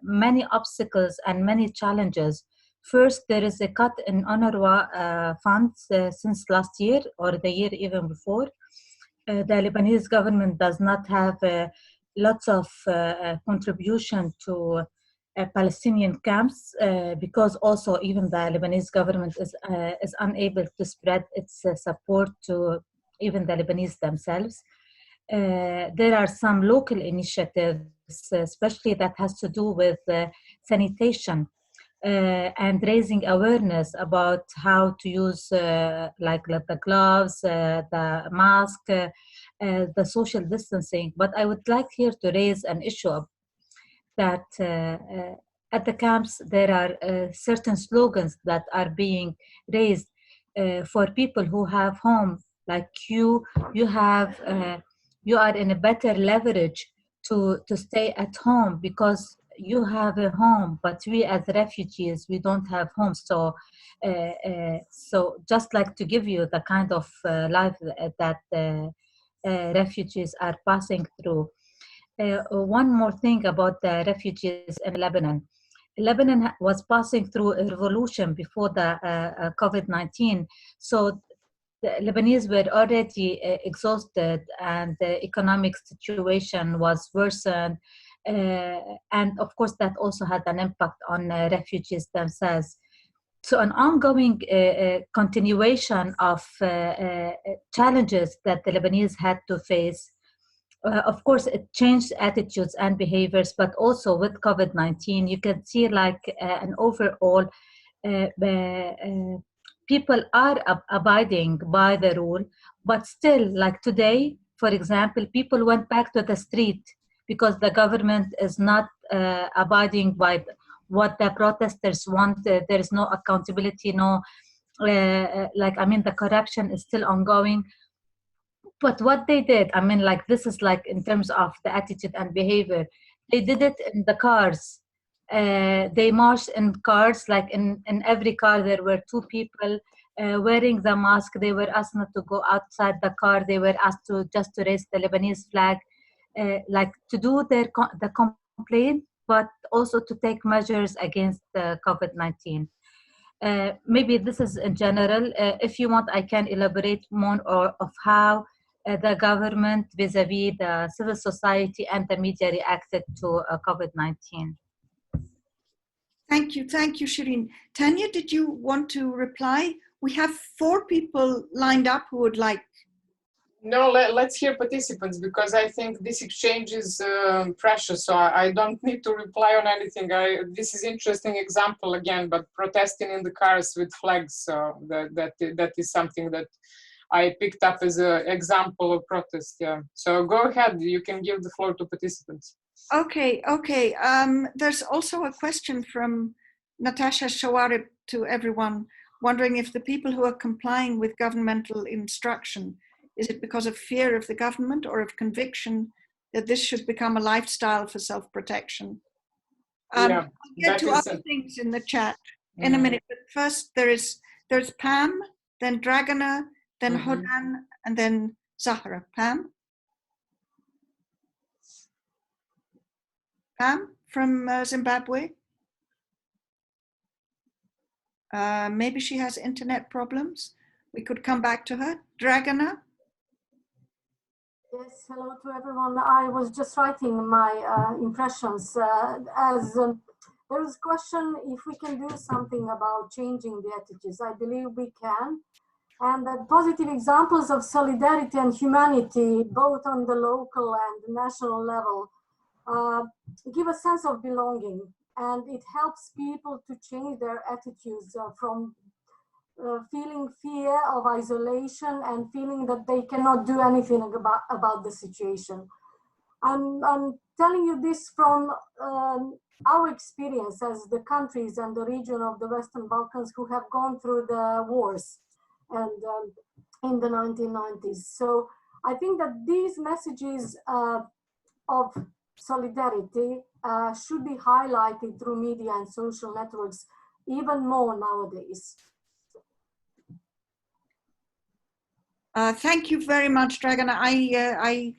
many obstacles and many challenges. First, there is a cut in UNRWA funds since last year or the year even before. The Lebanese government does not have lots of contribution to Palestinian camps because also even the Lebanese government is unable to spread its support to even the Lebanese themselves. There are some local initiatives, especially that has to do with sanitation and raising awareness about how to use like the gloves, the mask, the social distancing. But I would like here to raise an issue of that at the camps there are certain slogans that are being raised for people who have home, like you have you are in a better leverage to stay at home because you have a home, but we as refugees, we don't have homes. So so just like to give you the kind of life that refugees are passing through. One more thing about the refugees in Lebanon. Lebanon was passing through a revolution before the COVID-19. So the Lebanese were already exhausted and the economic situation was worsened. And of course, that also had an impact on refugees themselves. So an ongoing continuation of challenges that the Lebanese had to face. Of course, it changed attitudes and behaviors, but also with COVID-19, you can see like an overall people are abiding by the rule, but still, like today, for example, people went back to the street because the government is not abiding by what the protesters want. There is no accountability, no, like, I mean, the corruption is still ongoing. But what they did, I mean, like, this is like in terms of the attitude and behavior, they did it in the cars. They marched in cars, like in every car there were two people wearing the mask. They were asked not to go outside the car. They were asked to just to raise the Lebanese flag, like to do the complaint, but also to take measures against the COVID-19. Maybe this is in general. If you want, I can elaborate more of how the government vis-a-vis the civil society and the media reacted to COVID-19. Thank you, Shireen. Tanya, did you want to reply? We have 4 people lined up who would like. No, let's hear participants, because I think this exchange is precious, so I don't need to reply on anything. This is interesting example again, but protesting in the cars with flags, so that is something that I picked up as an example of protest. Yeah. So go ahead, you can give the floor to participants. Okay. There's also a question from Natasha Shawarib to everyone, wondering if the people who are complying with governmental instruction, is it because of fear of the government or of conviction that this should become a lifestyle for self-protection? Yeah, I'll get to other things in the chat in a minute, but first there's Pam, then Dragana, then Hodan, and then Zahra. Pam? Pam from Zimbabwe. Maybe she has internet problems. We could come back to her. Dragana? Yes, hello to everyone. I was just writing my impressions. There is a question if we can do something about changing the attitudes. I believe we can. And that positive examples of solidarity and humanity, both on the local and the national level, give a sense of belonging. And it helps people to change their attitudes from feeling fear of isolation and feeling that they cannot do anything about the situation. I'm telling you this from our experience as the countries and the region of the Western Balkans who have gone through the wars and in the 1990s. So I think that these messages of solidarity should be highlighted through media and social networks even more nowadays. Thank you very much, Dragana. I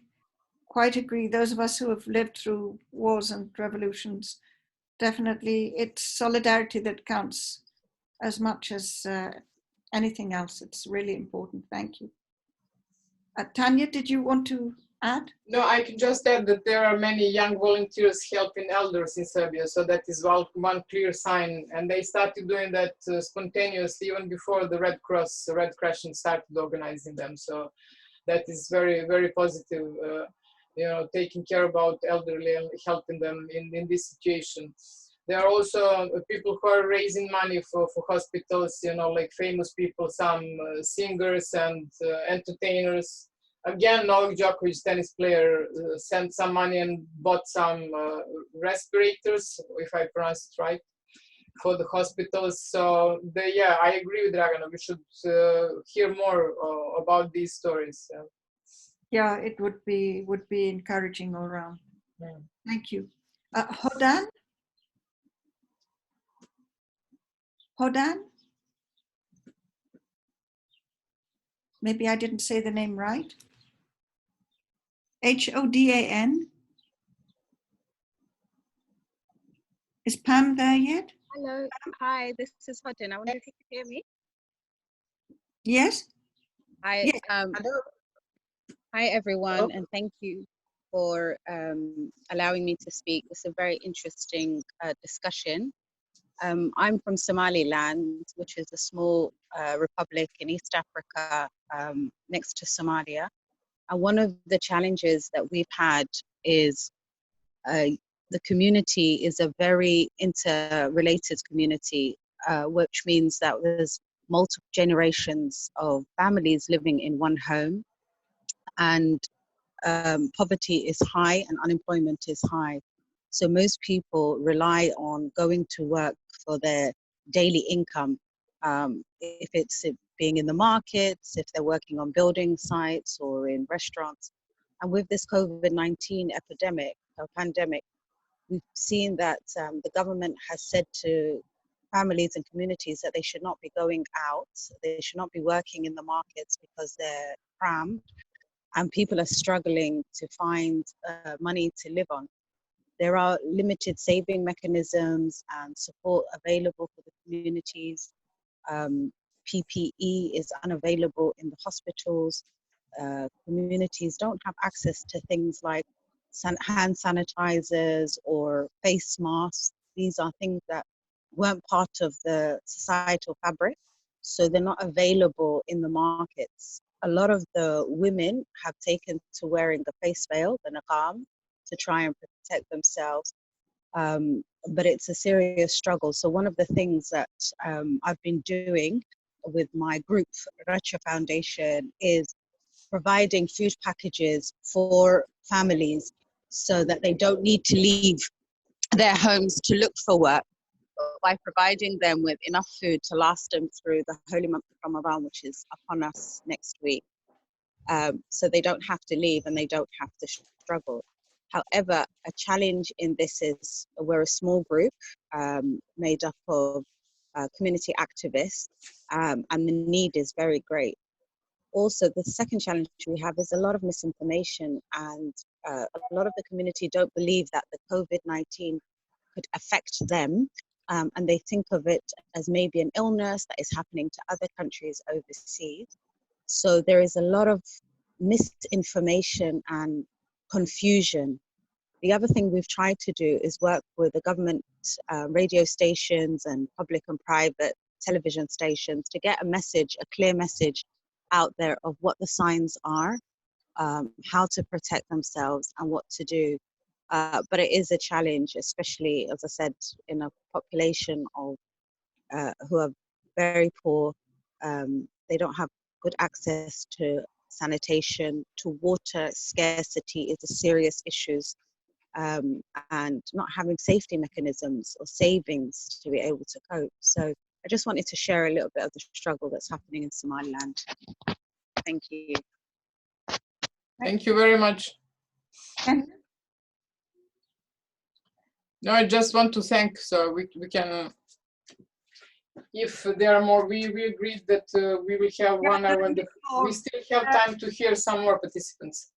quite agree. Those of us who have lived through wars and revolutions, definitely it's solidarity that counts as much as anything else. It's really important. Thank you. Tanya, did you want to add? No, I can just add that there are many young volunteers helping elders in Serbia, so that is one clear sign. And they started doing that spontaneously even before the Red Crescent started organizing them. So that is very, very positive. You know, taking care about elderly and helping them in this situation. There are also people who are raising money for hospitals, you know, like famous people, some singers and entertainers. Again, Novak Djokovic, tennis player, sent some money and bought some respirators, if I pronounce it right, for the hospitals. So, yeah, I agree with Dragana. We should hear more about these stories. Yeah, it would be encouraging all around. Yeah. Thank you. Hodan? Hodan? Maybe I didn't say the name right. Hodan? Is Pam there yet? Hello, hi, this is Hodan. I wonder if you can hear me. Yes? Hi, Yes. hi everyone, and thank you for allowing me to speak. It's a very interesting discussion. I'm from Somaliland, which is a small republic in East Africa next to Somalia. And one of the challenges that we've had is the community is a very interrelated community, which means that there's multiple generations of families living in one home, and poverty is high and unemployment is high. So most people rely on going to work for their daily income. If it's being in the markets, if they're working on building sites or in restaurants. And with this COVID-19 epidemic or pandemic, we've seen that the government has said to families and communities that they should not be going out, they should not be working in the markets because they're crammed, and people are struggling to find money to live on. There are limited saving mechanisms and support available for the communities. PPE is unavailable in the hospitals. Communities don't have access to things like hand sanitizers or face masks. These are things that weren't part of the societal fabric, so they're not available in the markets. A lot of the women have taken to wearing the face veil, the niqab, to try and protect themselves, but it's a serious struggle. So one of the things that I've been doing with my group, Racha Foundation, is providing food packages for families so that they don't need to leave their homes to look for work, by providing them with enough food to last them through the holy month of Ramadan, which is upon us next week. So they don't have to leave and they don't have to struggle. However, a challenge in this is we're a small group made up of community activists, and the need is very great. also the second challenge we have is a lot of misinformation, and a lot of the community don't believe that the COVID-19 could affect them, and they think of it as maybe an illness that is happening to other countries overseas. So there is a lot of misinformation and confusion. The other thing we've tried to do is work with the government radio stations and public and private television stations to get a message, a clear message out there of what the signs are, how to protect themselves and what to do. But it is a challenge, especially, as I said, in a population of who are very poor. They don't have good access to sanitation, to water. Scarcity is a serious issue, and not having safety mechanisms or savings to be able to cope. So I just wanted to share a little bit of the struggle that's happening in Somaliland. Thank you. Thank you very much. No, I just want to thank, so we can, if there are more, we agreed that we will have 1 hour, and we still have time to hear some more participants.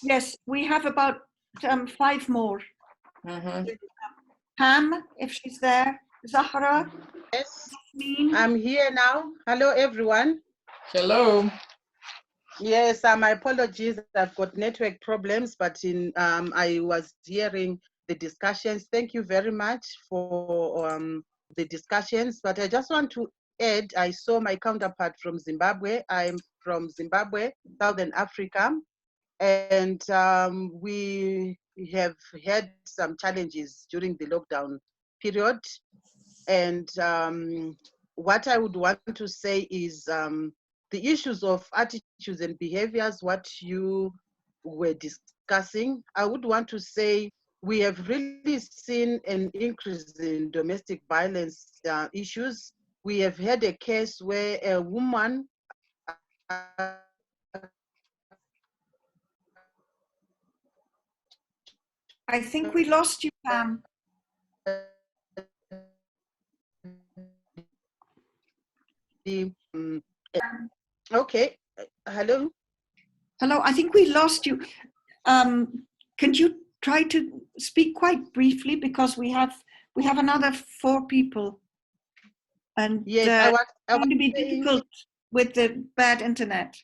Yes, we have about 5 more. Pam, if she's there. Zahra. Yes, Yasmin. I'm here now. Hello, everyone. Hello. Yes, my apologies. I've got network problems, but I was hearing the discussions. Thank you very much for the discussions. But I just want to add, I saw my counterpart from Zimbabwe. I'm from Zimbabwe, Southern Africa, and we have had some challenges during the lockdown period. And what I would want to say is the issues of attitudes and behaviors, what you were discussing, I would want to say we have really seen an increase in domestic violence issues. We have had a case where a woman I think we lost you, Pam. Okay, hello. Hello, I think we lost you. Can you try to speak quite briefly, because we have another 4 people, and yes, it's going to be difficult with the bad internet.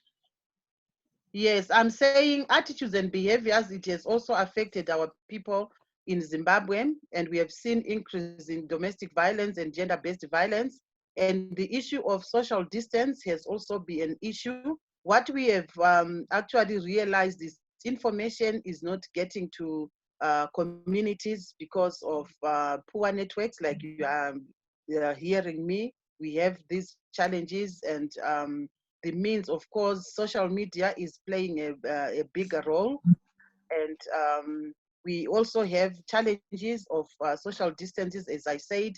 Yes, I'm saying attitudes and behaviors, it has also affected our people in Zimbabwe, and we have seen increase in domestic violence and gender-based violence. And the issue of social distance has also been an issue. What we have actually realized is information is not getting to communities because of poor networks, like you are hearing me. We have these challenges, and the means, of course, social media is playing a bigger role. And we also have challenges of social distances, as I said,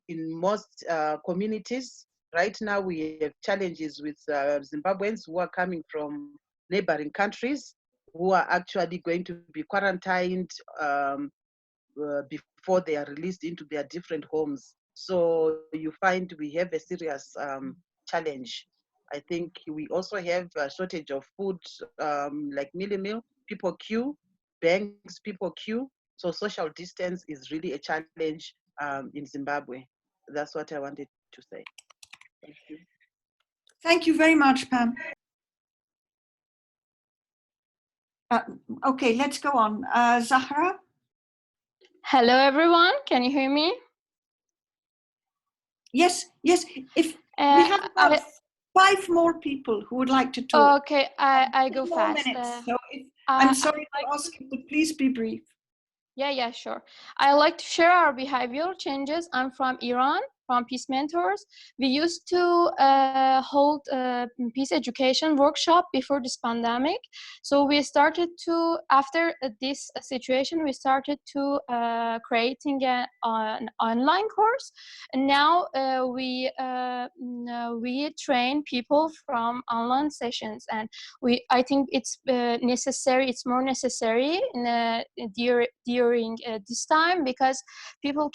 in most communities. Right now, we have challenges with Zimbabweans who are coming from neighboring countries, who are actually going to be quarantined before they are released into their different homes. So you find we have a serious challenge. I think we also have a shortage of food, like mealie meal. People queue, banks, people queue. So social distance is really a challenge in Zimbabwe. That's what I wanted to say. Thank you. Thank you very much, Pam. Okay, let's go on. Zahra? Hello, everyone. Can you hear me? Yes, yes. If we have about 5 more people who would like to talk. Okay, I go 4 fast. minutes, so I'm sorry to ask you, but please be brief. Yeah, sure. I like to share our behavioral changes. I'm from Iran, from Peace Mentors. We used to hold peace education workshop before this pandemic. So we started to, after this situation, we started to creating an online course. And now we train people from online sessions. And I think it's necessary, it's more necessary during this time, because people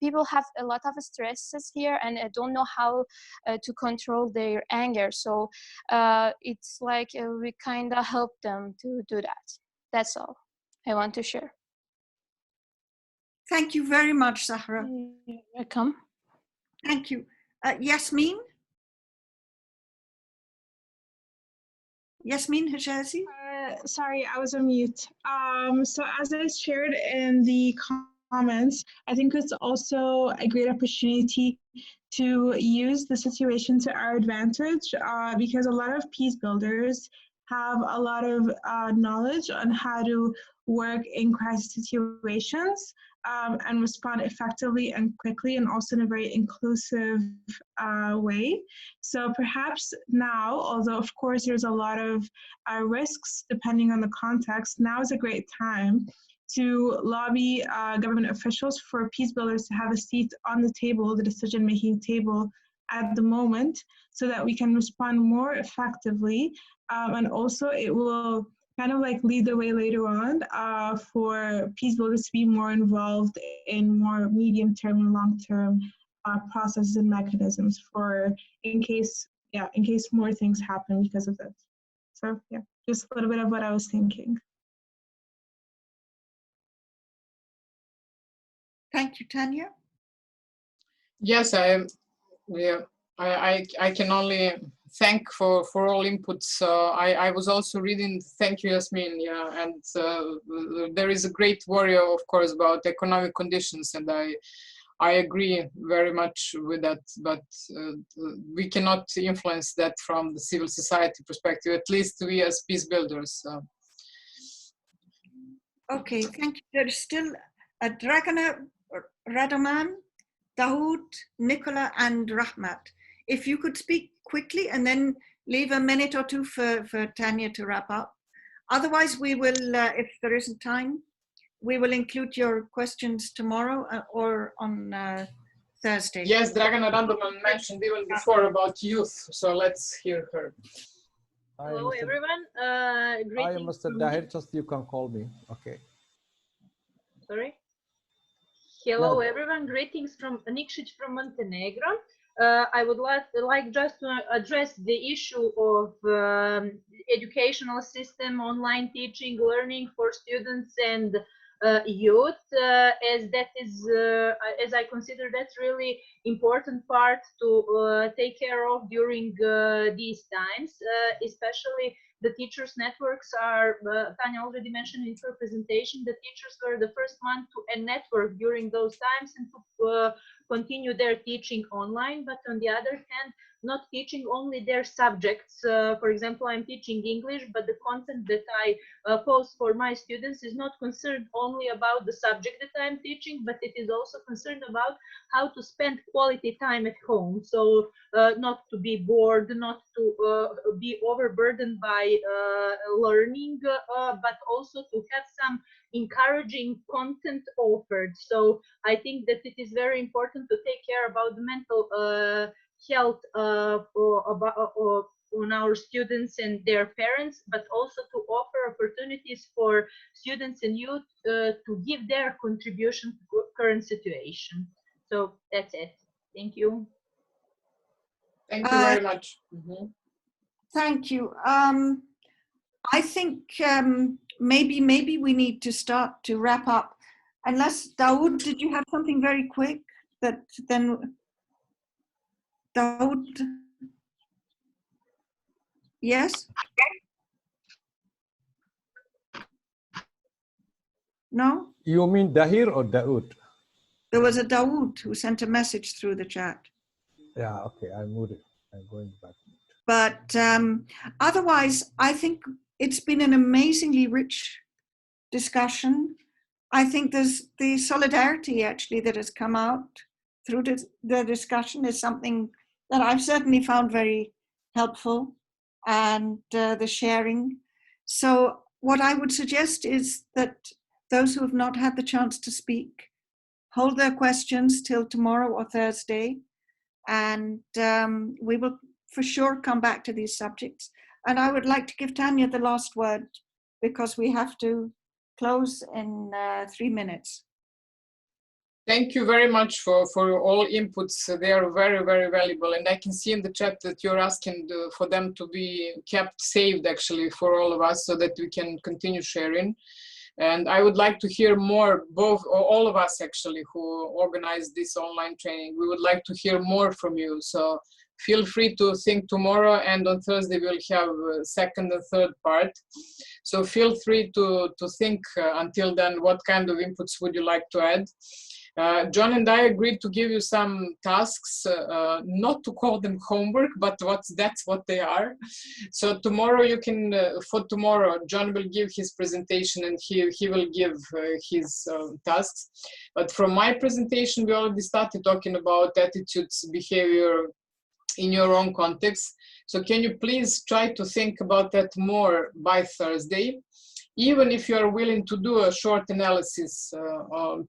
people have a lot of stresses here and don't know how to control their anger. So it's like we kind of help them to do that. That's all I want to share. Thank you very much, Zahra. You're welcome. Thank you. Yasmin? Yasmin Hijazi? Sorry, I was on mute. So as I shared in the comments, I think it's also a great opportunity to use the situation to our advantage because a lot of peace builders have a lot of knowledge on how to work in crisis situations and respond effectively and quickly, and also in a very inclusive way. So perhaps now, although of course there's a lot of risks depending on the context, now is a great time to lobby government officials for peace builders to have a seat on the table, the decision-making table at the moment, so that we can respond more effectively. And also it will kind of like lead the way later on for peace builders to be more involved in more medium-term and long-term processes and mechanisms for in case more things happen because of this. So yeah, just a little bit of what I was thinking. Thank you, Tanya. Yes, I can only thank for all inputs. I was also reading, thank you, Yasmin, yeah, and there is a great worry, of course, about economic conditions, and I agree very much with that, but we cannot influence that from the civil society perspective, at least we as peace builders. Okay, thank you. There's still Dragana, Radoman, Dawood, Nicola, and Rahmat. If you could speak quickly and then leave a minute or two for Tanya to wrap up. Otherwise, we will, if there isn't time, we will include your questions tomorrow or on Thursday. Yes, Dragana Radoman mentioned even before about youth, so let's hear her. Hello, everyone. Hi, Mr. Dahir, just you can call me. Okay. Sorry. Hello, everyone. Greetings from Nikšić from Montenegro. I would like just to address the issue of educational system, online teaching, learning for students and youth, as that is, as I consider that's really important part to take care of during these times, especially the teachers' networks are, Tanya already mentioned in her presentation, the teachers were the first one to network during those times and to continue their teaching online, but on the other hand, not teaching only their subjects. For example, I'm teaching English, but the content that I post for my students is not concerned only about the subject that I'm teaching, but it is also concerned about how to spend quality time at home. So not to be bored, not to be overburdened by learning, but also to have some encouraging content offered. So I think that it is very important to take care about the mental health on our students and their parents, but also to offer opportunities for students and youth to give their contribution to the current situation. So that's it. Thank you. Thank you very much. Thank you. I think maybe we need to start to wrap up. Unless, Dawood, did you have something very quick that then... Dawood? Yes? No? You mean Dahir or Daoud? There was a Dawood who sent a message through the chat. Yeah, okay, I moved it. I'm going back. But otherwise, I think it's been an amazingly rich discussion. I think there's the solidarity actually that has come out through the discussion is something that I've certainly found very helpful, and the sharing. So what I would suggest is that those who have not had the chance to speak, hold their questions till tomorrow or Thursday, and we will for sure come back to these subjects. And I would like to give Tanya the last word because we have to close in 3 minutes. Thank you very much for all inputs. They are very, very valuable. And I can see in the chat that you're asking for them to be kept saved actually for all of us so that we can continue sharing. And I would like to hear more, all of us actually who organize this online training. We would like to hear more from you. So feel free to think tomorrow, and on Thursday we'll have second and third part. So feel free to think until then what kind of inputs would you like to add. John and I agreed to give you some tasks, not to call them homework, but that's what they are. So tomorrow you can, for tomorrow, John will give his presentation and he will give his tasks. But from my presentation, we already started talking about attitudes, behavior in your own context. So can you please try to think about that more by Thursday? Even if you are willing to do a short analysis,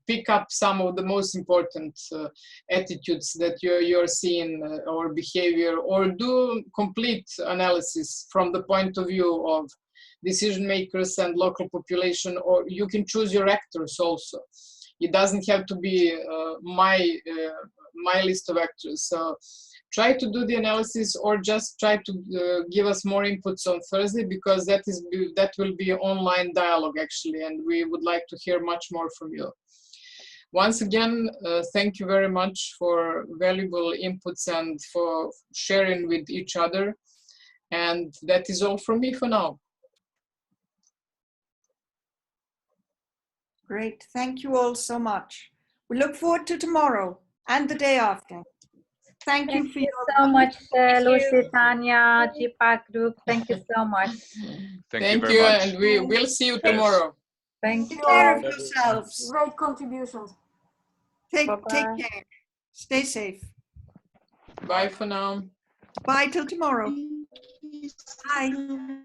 pick up some of the most important attitudes that you're seeing or behavior, or do complete analysis from the point of view of decision makers and local population, or you can choose your actors also. It doesn't have to be my list of actors. So try to do the analysis, or just try to give us more inputs on Thursday, because that will be online dialogue actually, and we would like to hear much more from you. Once again, thank you very much for valuable inputs and for sharing with each other. And that is all from me for now. Great. Thank you all so much. We look forward to tomorrow and the day after. Thank you for so much, Lucy, Tanya, GPPAC group. Thank you so much. Thank you, and we will see you tomorrow. Thank you. Take care of yourselves. Great contributions. Take care. Stay safe. Bye for now. Bye till tomorrow. Bye.